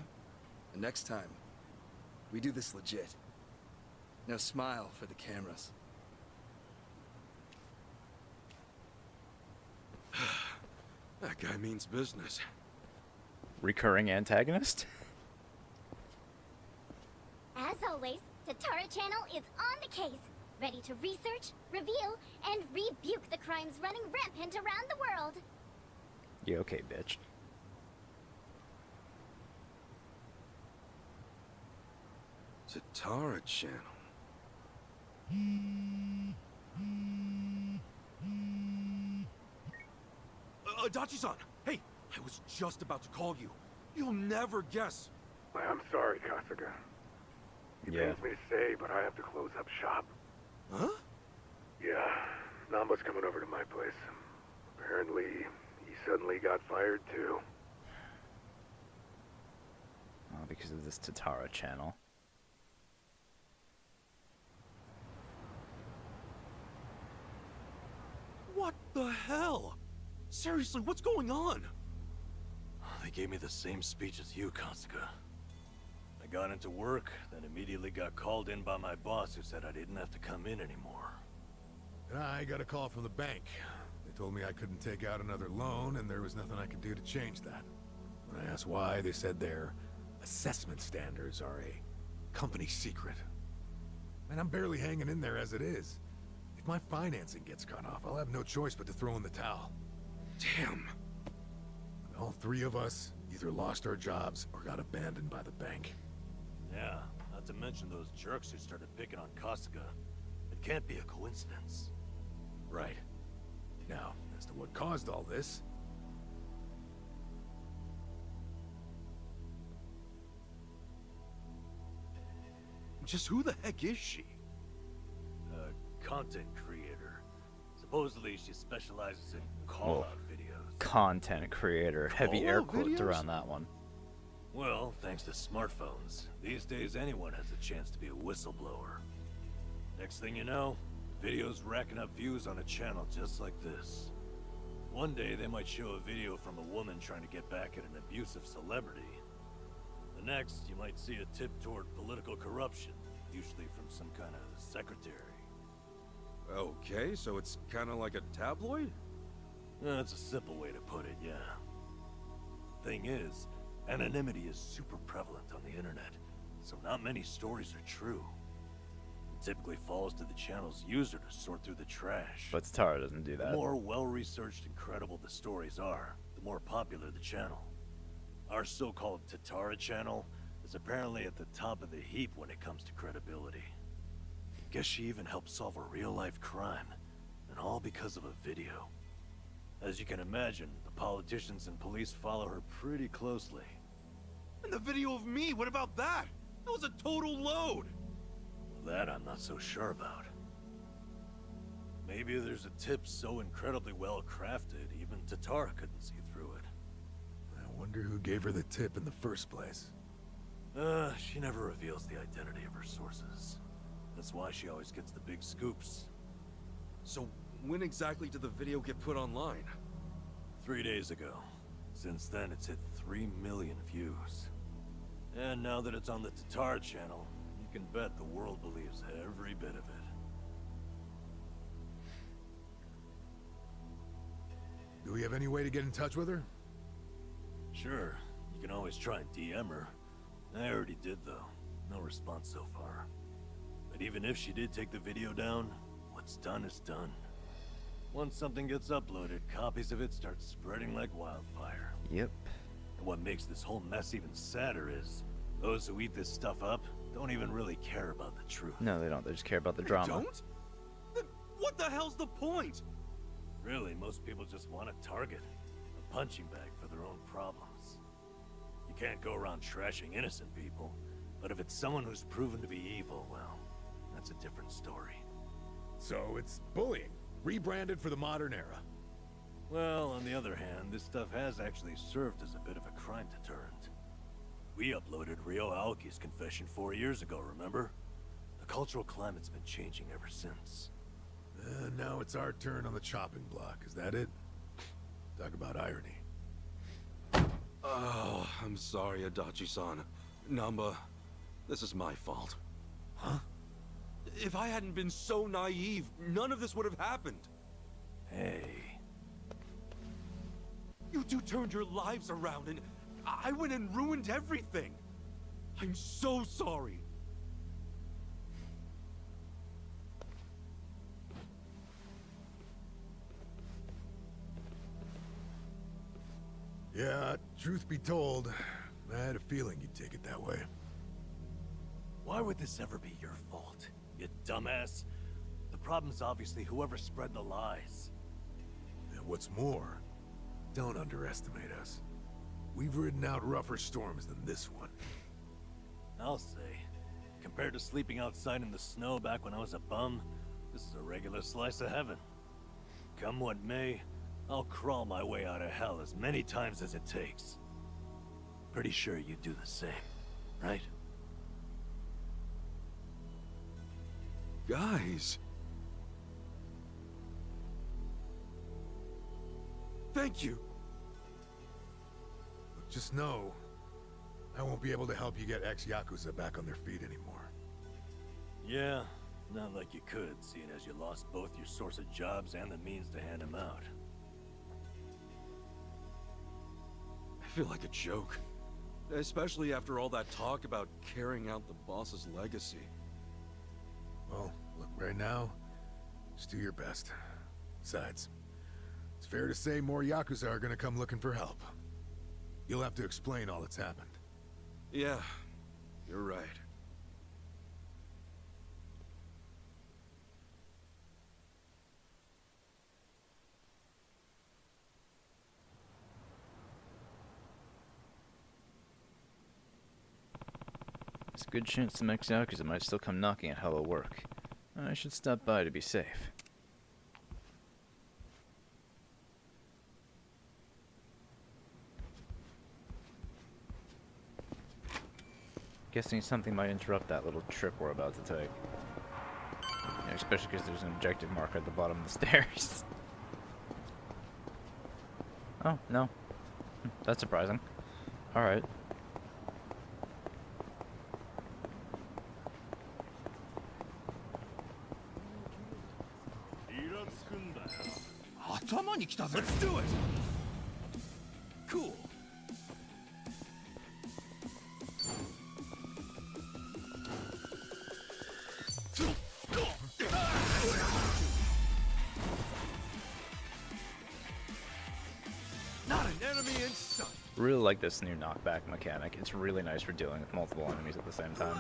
Speaker 10: And next time, we do this legit. Now smile for the cameras.
Speaker 2: That guy means business.
Speaker 1: Recurring antagonist?
Speaker 11: As always, Tatara Channel is on the case, ready to research, reveal, and rebuke the crimes running rampant around the world.
Speaker 1: You okay, bitch?
Speaker 2: Tatara Channel. Adachi-san! Hey! I was just about to call you. You'll never guess.
Speaker 13: I'm sorry, Kasuga. It
Speaker 1: Yeah.
Speaker 13: pains me to say, but I have to close up shop.
Speaker 2: Huh?
Speaker 13: Yeah, Namba's coming over to my place. Apparently, he suddenly got fired too.
Speaker 1: Oh, because of this Tatara channel.
Speaker 2: What the hell? Seriously, what's going on?
Speaker 8: They gave me the same speech as you, Kasuga. I got into work, then immediately got called in by my boss who said I didn't have to come in anymore.
Speaker 7: And I got a call from the bank. They told me I couldn't take out another loan, and there was nothing I could do to change that. When I asked why, they said their assessment standards are a company secret. And I'm barely hanging in there as it is. If my financing gets cut off, I'll have no choice but to throw in the towel.
Speaker 2: Damn.
Speaker 7: All three of us either lost our jobs or got abandoned by the bank.
Speaker 8: Yeah, not to mention those jerks who started picking on Kasuga. It can't be a coincidence.
Speaker 7: Right. Now, as to what caused all this...
Speaker 2: Just who the heck is she?
Speaker 8: A content creator. Supposedly she specializes in call-out videos.
Speaker 1: Content creator. Heavy air
Speaker 2: Call-out
Speaker 1: quotes
Speaker 2: videos?
Speaker 1: around that one.
Speaker 8: Well, thanks to smartphones, these days anyone has a chance to be a whistleblower. Next thing you know, videos racking up views on a channel just like this. One day they might show a video from a woman trying to get back at an abusive celebrity. The next, you might see a tip toward political corruption, usually from some kind of secretary.
Speaker 2: Okay, so it's kind of like a tabloid?
Speaker 8: That's a simple way to put it, yeah. Thing is, anonymity is super prevalent on the internet, so not many stories are true. It typically falls to the channel's user to sort through the trash.
Speaker 1: But Tatara doesn't do
Speaker 8: The
Speaker 1: that.
Speaker 8: more well-researched and credible the stories are, the more popular the channel. Our so-called Tatara channel is apparently at the top of the heap when it comes to credibility. Guess she even helped solve a real-life crime, and all because of a video. As you can imagine, the politicians and police follow her pretty closely.
Speaker 2: And the video of me, what about that? That was a total load!
Speaker 8: Well, that I'm not so sure about. Maybe there's a tip so incredibly well crafted, even Tatara couldn't see through it.
Speaker 7: I wonder who gave her the tip in the first place.
Speaker 8: She never reveals the identity of her sources. That's why she always gets the big scoops.
Speaker 2: So, when exactly did the video get put online?
Speaker 8: 3 days ago. Since then, it's hit 3 million views. And now that it's on the Tatara channel, you can bet the world believes every bit of it.
Speaker 7: Do we have any way to get in touch with her?
Speaker 8: Sure, you can always try and DM her. I already did, though. No response so far. But even if she did take the video down, what's done is done. Once something gets uploaded, copies of it start spreading like wildfire.
Speaker 1: Yep.
Speaker 8: And what makes this whole mess even sadder is, those who eat this stuff up don't even really care about the truth.
Speaker 1: No, they don't. They just care about the
Speaker 2: They
Speaker 1: drama.
Speaker 2: don't? Then what the hell's the point?
Speaker 8: Really, most people just want a target, a punching bag for their own problems. You can't go around trashing innocent people, but if it's someone who's proven to be evil, well, that's a different story.
Speaker 7: So it's bullying, rebranded for the modern era.
Speaker 8: Well, on the other hand, this stuff has actually served as a bit of a crime deterrent. We uploaded Ryo Aoki's confession 4 years ago, remember? The cultural climate's been changing ever since.
Speaker 7: Now it's our turn on the chopping block, is that it? Talk about irony.
Speaker 2: Oh, I'm sorry, Adachi-san. Namba, this is my fault.
Speaker 7: Huh?
Speaker 2: If I hadn't been so naive, none of this would have happened.
Speaker 8: Hey.
Speaker 2: You
Speaker 4: two turned your lives around, and I went and ruined everything. I'm so sorry.
Speaker 7: Yeah, truth be told, I had a feeling you'd take it that way.
Speaker 8: Why would this ever be your fault, you dumbass? The problem's obviously whoever spread the lies.
Speaker 7: And what's more, don't underestimate us. We've ridden out rougher storms than this one.
Speaker 8: I'll say, compared to sleeping outside in the snow back when I was a bum, this is a regular slice of heaven. Come what may, I'll crawl my way out of hell as many times as it takes. Pretty sure you'd do the same, right?
Speaker 4: Guys. Thank you.
Speaker 7: But just know, I won't be able to help you get ex-Yakuza back on their feet anymore.
Speaker 8: Yeah, not like you could, seeing as you lost both your source of jobs and the means to hand them out.
Speaker 4: I feel like a joke. Especially after all that talk about carrying out the boss's legacy.
Speaker 7: Well, look, right now, just do your best. Besides, it's fair to say more Yakuza are gonna come looking for help. You'll have to explain all that's happened.
Speaker 4: Yeah, you're right.
Speaker 1: There's a good chance the next Yakuza might still come knocking at Hello Work. I should stop by to be safe. Guessing something might interrupt that little trip we're about to take. Yeah, especially because there's an objective marker at the bottom of the stairs. Oh, no. That's surprising. Alright.
Speaker 4: Let's do it! Cool. Not an enemy in sight.
Speaker 1: Really like this new knockback mechanic. It's really nice for dealing with multiple enemies at the same time.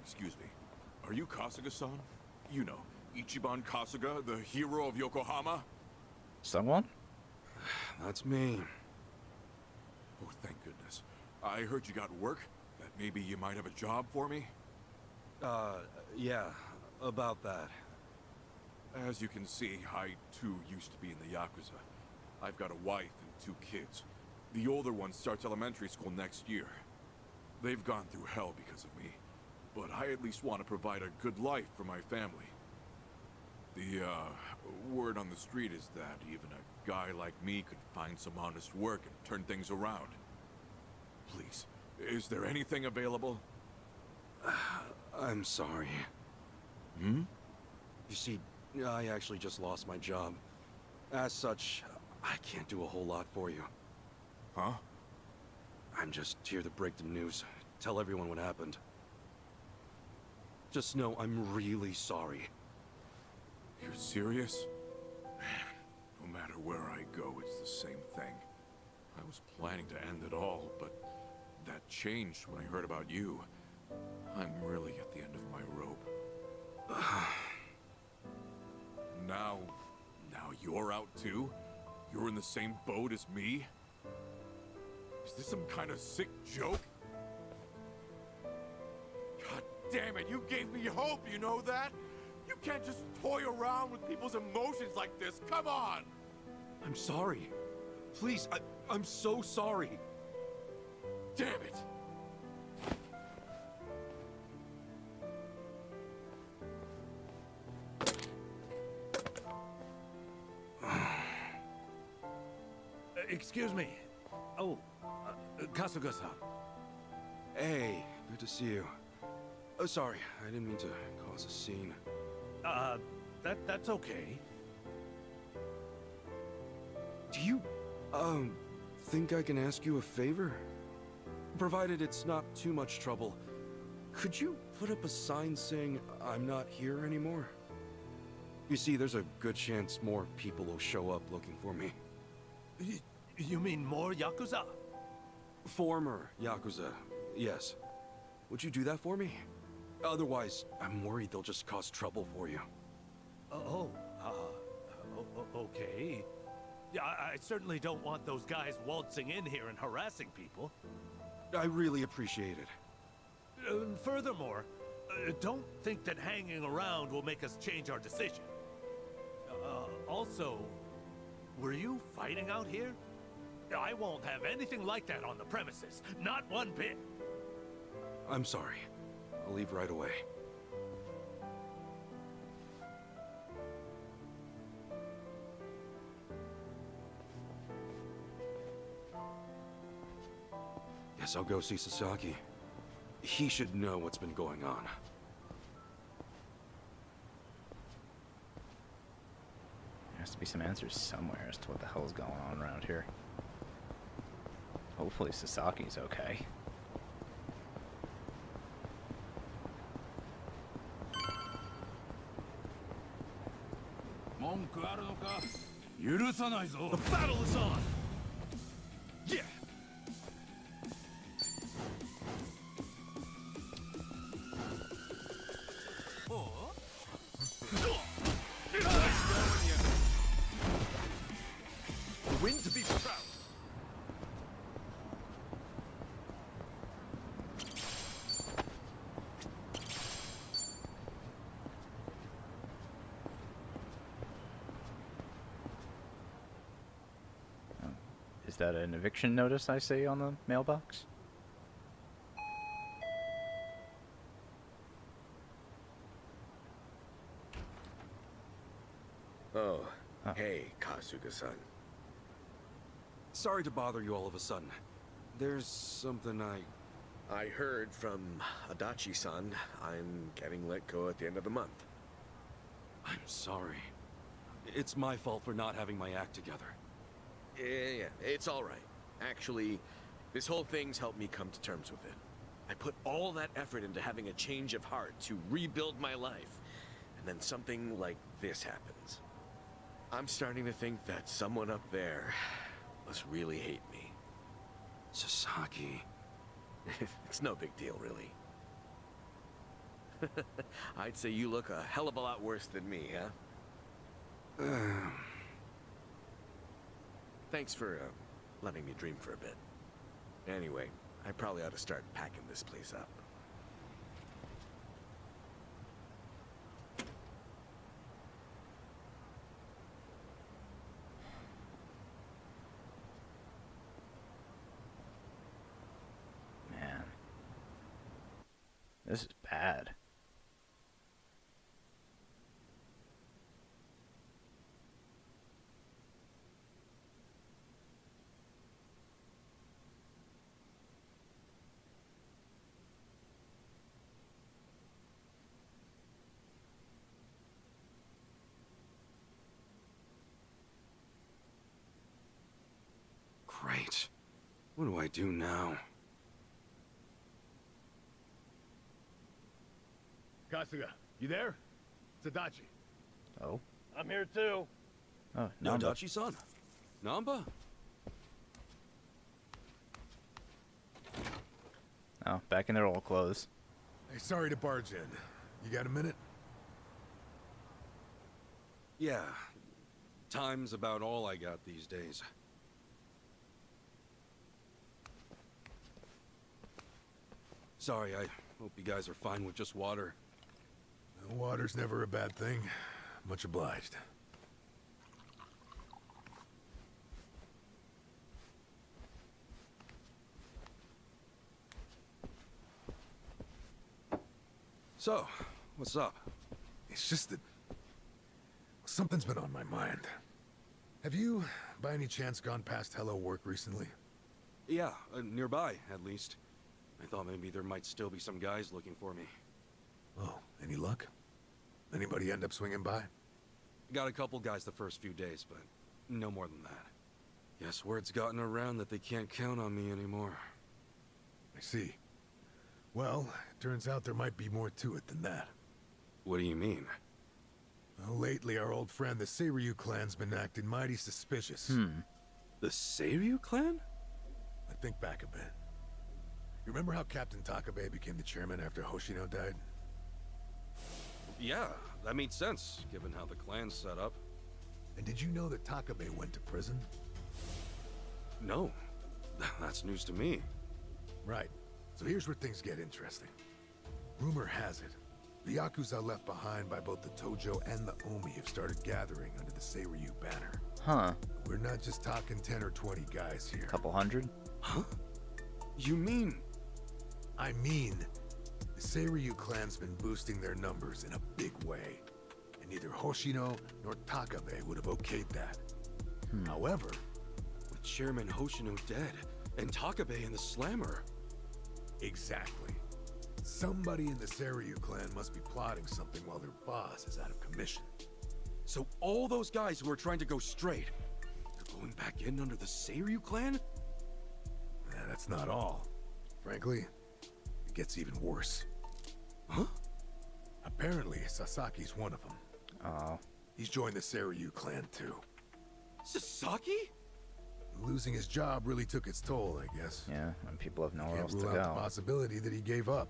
Speaker 14: Excuse me. Are you Kasuga-san? You know, Ichiban Kasuga, the hero of Yokohama?
Speaker 1: Someone?
Speaker 4: That's me.
Speaker 14: Oh, thank goodness. I heard you got work. That maybe you might have a job for me?
Speaker 4: Yeah, about that.
Speaker 14: As you can see, I too used to be in the Yakuza. I've got a wife and 2 kids. The older one starts elementary school next year. They've gone through hell because of me. But I at least want to provide a good life for my family. The, word on the street is that even a guy like me could find some honest work and turn things around. Please, is there anything available?
Speaker 4: I'm sorry.
Speaker 14: Hmm?
Speaker 4: You see, I actually just lost my job. As such, I can't do a whole lot for you.
Speaker 14: Huh?
Speaker 4: I'm just here to break the news, tell everyone what happened. Just know I'm really sorry.
Speaker 14: You're serious? Man, no matter where I go, it's the same thing. I was planning to end it all, but that changed when I heard about you. I'm really at the end of my rope. Now you're out too? You're in the same boat as me? Is this some kind of sick joke? God damn it, you gave me hope, you know that? You can't just toy around with people's emotions like this, come on!
Speaker 4: I'm sorry. Please, I'm so sorry.
Speaker 14: Damn it!
Speaker 9: Excuse me. Oh, Kasuga-san.
Speaker 2: Hey, good to see you. Oh, sorry, I didn't mean to cause a scene.
Speaker 9: That's okay.
Speaker 2: Do you, think I can ask you a favor? Provided it's not too much trouble, could you put up a sign saying I'm not here anymore? You see, there's a good chance more people will show up looking for me.
Speaker 9: You mean more Yakuza?
Speaker 2: Former Yakuza, yes. Would you do that for me? Otherwise, I'm worried they'll just cause trouble for you.
Speaker 9: Okay. Yeah, I certainly don't want those guys waltzing in here and harassing people.
Speaker 2: I really appreciate it.
Speaker 9: Furthermore, don't think that hanging around will make us change our decision. Also, were you fighting out here? I won't have anything like that on the premises. Not one bit.
Speaker 2: I'm sorry. I'll leave right away. Guess I'll go see Sasaki. He should know what's been going on.
Speaker 1: There has to be some answers somewhere as to what the hell's going on around here. Hopefully Sasaki's okay.
Speaker 9: The battle is on! Yeah! The wind to be proud.
Speaker 1: Is that an eviction notice I see on the mailbox?
Speaker 15: Oh, hey, Kasuga-san.
Speaker 2: Sorry to bother you all of a sudden. There's something
Speaker 15: I heard from Adachi-san. I'm getting let go at the end of the month.
Speaker 2: I'm sorry. It's my fault for not having my act together.
Speaker 15: Yeah, it's all right. Actually, this whole thing's helped me come to terms with it. I put all that effort into having a change of heart to rebuild my life, and then something like this happens. I'm starting to think that someone up there must really hate me.
Speaker 2: Sasaki.
Speaker 15: It's no big deal, really. I'd say you look a hell of a lot worse than me, huh? Thanks for letting me dream for a bit. Anyway, I probably ought to start packing this place up.
Speaker 1: Man. This is bad.
Speaker 2: Great. What do I do now?
Speaker 9: Kasuga, you there? It's Adachi.
Speaker 1: Oh.
Speaker 9: I'm here too.
Speaker 1: Oh, Namba.
Speaker 2: Adachi-san. Namba?
Speaker 1: Oh, back in their old clothes.
Speaker 7: Hey, sorry to barge in. You got a minute?
Speaker 2: Yeah. Time's about all I got these days. Sorry, I hope you guys are fine with just water.
Speaker 7: Water's never a bad thing. Much obliged.
Speaker 2: So, what's up?
Speaker 7: It's just that something's been on my mind. Have you, by any chance, gone past Hello Work recently?
Speaker 4: Yeah, nearby, at least. I thought maybe there might still be some guys looking for me.
Speaker 7: Oh, any luck? Anybody end up swinging by?
Speaker 4: Got a couple guys the first few days, but no more than that. Guess word's gotten around that they can't count on me anymore.
Speaker 7: I see. Well, it turns out there might be more to it than that.
Speaker 4: What do you mean?
Speaker 7: Well, lately our old friend the Seiryu clan's been acting mighty suspicious.
Speaker 4: The Seiryu clan?
Speaker 7: Think back a bit. You remember how Captain Takabe became the chairman after Hoshino died?
Speaker 4: Yeah, that made sense, given how the clan's set up.
Speaker 7: And did you know that Takabe went to prison?
Speaker 4: No. That's news to me.
Speaker 7: Right. So here's where things get interesting. Rumor has it, the Yakuza left behind by both the Tojo and the Omi have started gathering under the Seiryu banner.
Speaker 1: Huh.
Speaker 7: We're not just talking 10 or 20 guys here.
Speaker 1: Couple hundred?
Speaker 4: Huh? You mean...
Speaker 7: I mean, the Seiryu clan's been boosting their numbers in a big way. And neither Hoshino nor Takabe would have okayed that. However...
Speaker 4: with Chairman Hoshino dead, and Takabe in the slammer...
Speaker 7: Exactly. Somebody in the Seiryu clan must be plotting something while their boss is out of commission.
Speaker 4: So all those guys who are trying to go straight, they're going back in under the Seiryu clan?
Speaker 7: That's not all. Frankly, it gets even worse.
Speaker 4: Huh?
Speaker 7: Apparently, Sasaki's one of them.
Speaker 1: Oh.
Speaker 7: He's joined the Seiryu clan too.
Speaker 4: Sasaki?
Speaker 7: Losing his job really took its toll, I guess.
Speaker 1: Yeah, and people have nowhere else
Speaker 7: Can't
Speaker 1: to
Speaker 7: rule out
Speaker 1: go.
Speaker 7: the possibility that he gave up.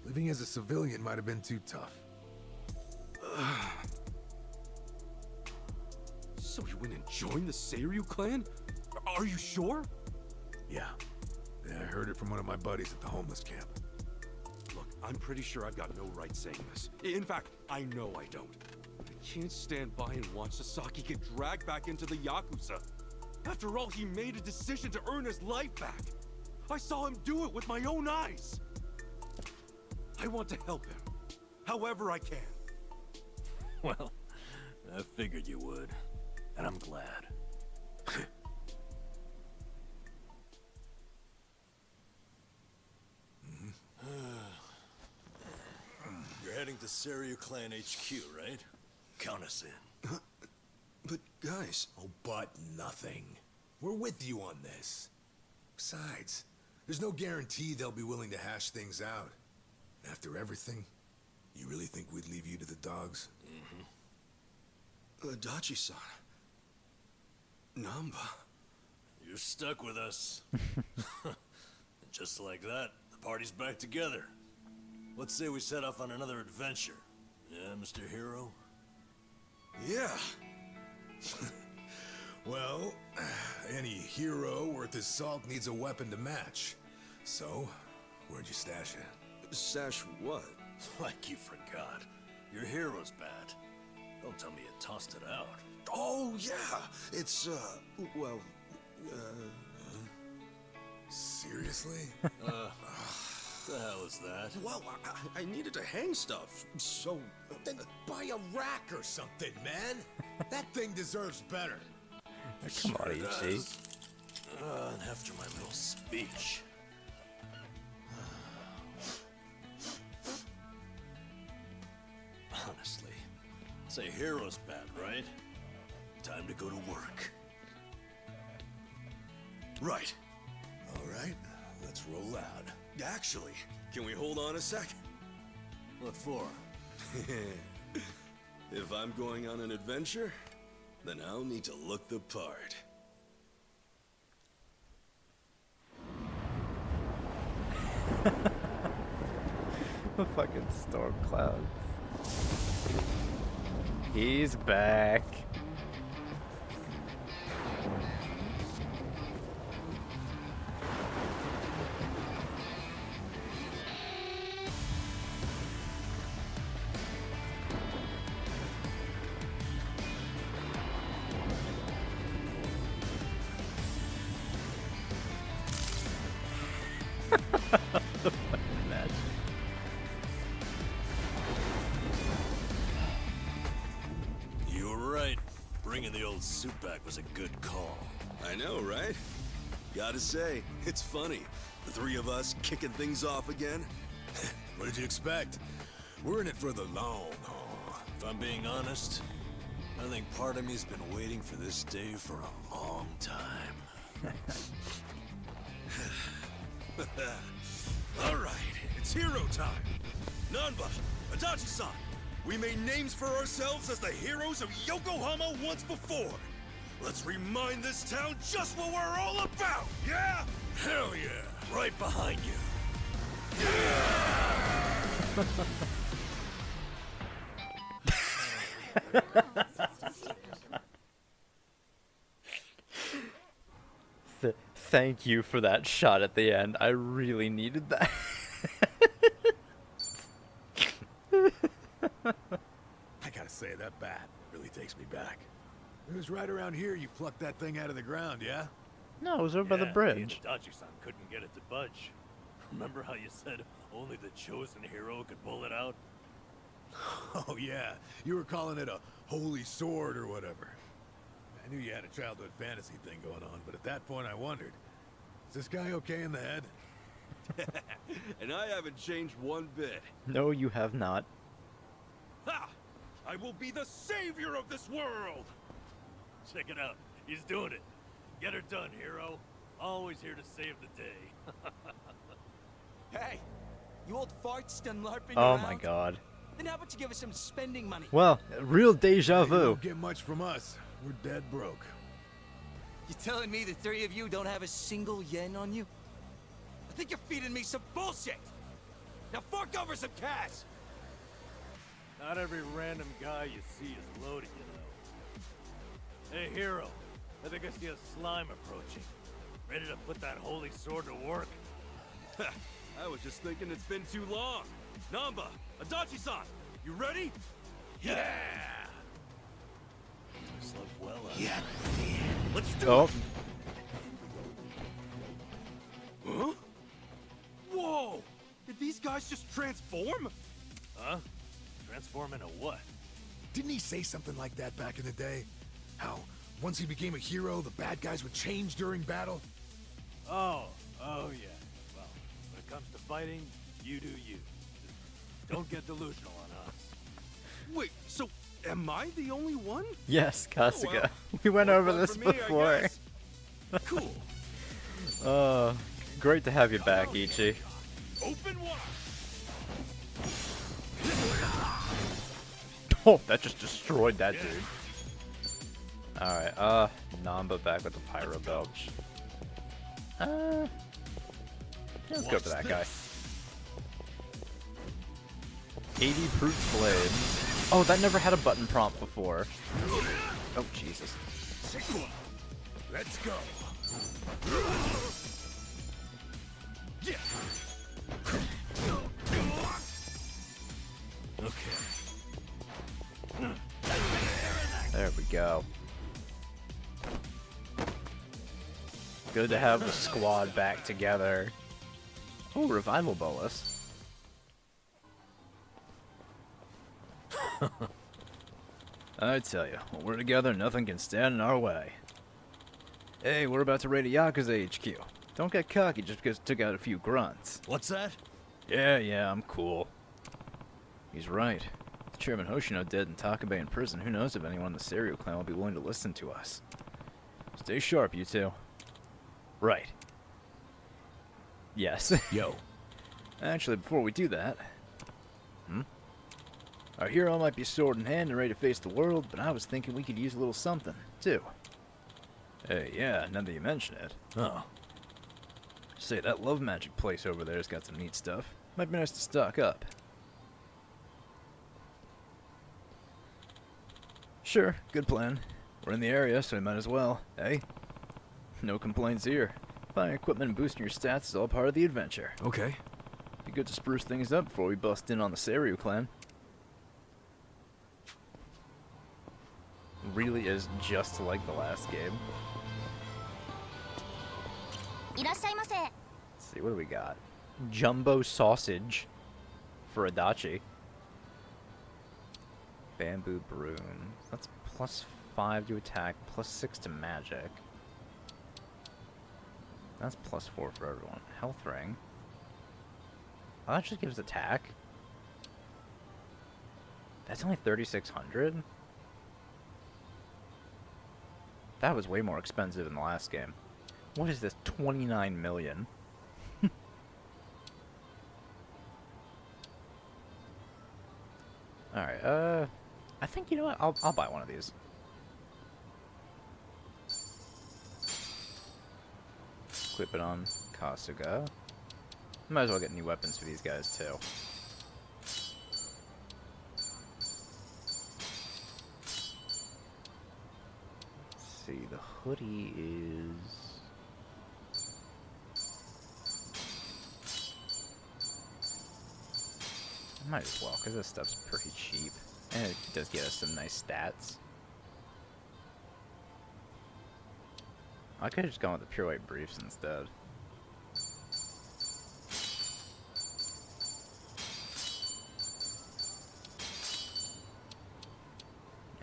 Speaker 7: Living as a civilian might have been too tough.
Speaker 4: So you went and joined the Seiryu clan? Are you sure?
Speaker 7: Yeah. I heard it from one of my buddies at the homeless camp.
Speaker 4: Look, I'm pretty sure I've got no right saying this. In fact, I know I don't. I can't stand by and watch Sasaki get dragged back into the Yakuza. After all, he made a decision to earn his life back. I saw him do it with my own eyes. I want to help him, however I can.
Speaker 8: Well, I figured you would, and I'm glad. You're heading to Seiryu Clan HQ, right? Count us in.
Speaker 2: But guys...
Speaker 7: Oh, but nothing. We're with you on this. Besides, there's no guarantee they'll be willing to hash things out. After everything, you really think we'd leave you to the dogs?
Speaker 2: Dachi-san. Namba.
Speaker 8: You're stuck with us. And just like that, the party's back together. Let's say we set off on another adventure. Yeah, Mr. Hero?
Speaker 2: Yeah.
Speaker 7: Well, any hero worth his salt needs a weapon to match. So, where'd you stash it?
Speaker 2: Stash what?
Speaker 8: Like you forgot. Your hero's bad. Don't tell me you tossed it out.
Speaker 2: Oh, yeah. It's, well,
Speaker 7: Seriously?
Speaker 8: The hell is that?
Speaker 2: Well, I needed to hang stuff, so...
Speaker 7: Then buy a rack or something, man. That thing deserves better.
Speaker 1: Come on, Ichi.
Speaker 8: And after my little speech. Honestly, say hero's bad, right? Time to go to work.
Speaker 2: Right.
Speaker 7: All right, let's roll out.
Speaker 2: Actually, can we hold on a sec?
Speaker 8: What for?
Speaker 2: If I'm going on an adventure, then I'll need to look the part.
Speaker 1: The fucking storm clouds. He's back. The fucking magic.
Speaker 8: You were right. Bringing the old suit back was a good call.
Speaker 2: I know, right? Gotta say, it's funny. The three of us kicking things off again.
Speaker 7: What did you expect? We're in it for the long haul.
Speaker 9: If I'm being honest, I think part of me's been waiting for this day for a long time.
Speaker 2: All right, it's hero time. Nanba, Adachi-san, we made names for ourselves as the heroes of Yokohama once before. Let's remind this town just what we're all about, yeah?
Speaker 9: Hell yeah! Right behind you.
Speaker 1: Thank you for that shot at the end. I really needed that.
Speaker 7: I gotta say, that bat really takes me back. It was right around here you plucked that thing out of the ground, yeah?
Speaker 1: No, it was over by the bridge.
Speaker 8: Adachi-san couldn't get it to budge. Remember how you said only the chosen hero could pull it out?
Speaker 7: Oh yeah, you were calling it a holy sword or whatever. I knew you had a childhood fantasy thing going on, but at that point I wondered, is this guy okay in the head?
Speaker 4: And I haven't changed one bit.
Speaker 1: No, you have not.
Speaker 4: Ha! I will be the savior of this world!
Speaker 8: Check it out. He's doing it. Get her done, hero. Always here to save the day.
Speaker 12: Hey, you old farts done LARPing
Speaker 1: Oh
Speaker 12: around?
Speaker 1: my god.
Speaker 12: Then how about you give us some spending money?
Speaker 1: Well, real deja
Speaker 7: You
Speaker 1: vu.
Speaker 7: don't get much from us. We're dead broke.
Speaker 12: You telling me the three of you don't have a single yen on you? I think you're feeding me some bullshit! Now fork over some cash!
Speaker 8: Not every random guy you see is loaded, you know. Hey, hero. I think I see a slime approaching. Ready to put that holy sword to work?
Speaker 4: I was just thinking it's been too long. Namba, Adachi-san, you ready?
Speaker 8: Yeah! Slept well up.
Speaker 4: Yeah. Let's do
Speaker 1: Oh.
Speaker 4: it! Huh? Whoa! Did these guys just transform?
Speaker 8: Huh? Transform into what?
Speaker 7: Didn't he say something like that back in the day? How, once he became a hero, the bad guys would change during battle?
Speaker 8: Oh yeah. Well, when it comes to fighting, you do you. Just don't get delusional on us.
Speaker 4: Wait, so am I the only one?
Speaker 1: Yes, Kasuga.
Speaker 4: well,
Speaker 1: We went
Speaker 4: more
Speaker 1: over
Speaker 4: fun
Speaker 1: this
Speaker 4: for me, I
Speaker 1: before.
Speaker 4: guess. Cool.
Speaker 1: Great to have you back, Ichi.
Speaker 4: Open wide.
Speaker 1: Oh, that just destroyed that dude. Alright, Namba back with the Pyro Belch. Yeah, let's go for that guy. 80 proof blade. Oh, that never had a button prompt before. Oh, Jesus.
Speaker 7: Let's go.
Speaker 4: Yeah.
Speaker 1: There we go. Good to have the squad back together. Oh, revival bolus. I tell you, when we're together, nothing can stand in our way. Hey, we're about to raid a Yakuza HQ. Don't get cocky just because it took out a few grunts.
Speaker 9: What's that?
Speaker 1: Yeah, I'm cool. He's right. With Chairman Hoshino dead and Takabe in prison, who knows if anyone in the Seiryu clan will be willing to listen to us. Stay sharp, you two. Right. Yes.
Speaker 9: Yo.
Speaker 1: Actually, before we do that... Our hero might be sword in hand and ready to face the world, but I was thinking we could use a little something, too. Hey, yeah, now that you mention it.
Speaker 9: Oh.
Speaker 1: Say, that love magic place over there's got some neat stuff. Might be nice to stock up. Sure, good plan. We're in the area, so we might as well, eh? No complaints here. Buying equipment and boosting your stats is all part of the adventure.
Speaker 2: Okay.
Speaker 1: Be good to spruce things up before we bust in on the Seiryu clan. Really is just like the last game. Let's see, what do we got? Jumbo sausage for Adachi. Bamboo broom. That's +5 to attack, +6 to magic. That's +4 for everyone. Health ring. Oh, that just gives attack. That's only 3,600? That was way more expensive in the last game. What is this? 29 million? Alright, I think, you know what? I'll buy one of these. Equip it on Kasuga. Might as well get new weapons for these guys, too. Let's see, the hoodie is... Might as well, because this stuff's pretty cheap. And it does get us some nice stats. I could have just gone with the pure white briefs instead.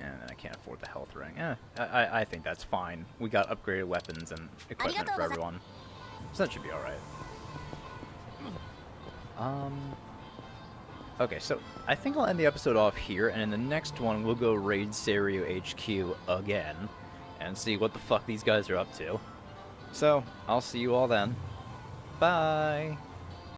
Speaker 1: And I can't afford the health ring. I think that's fine. We got upgraded weapons and equipment for everyone. So that should be alright. Okay, so I think I'll end the episode off here, and in the next one we'll go raid Serio HQ again and see what the fuck these guys are up to. So, I'll see you all then. Bye!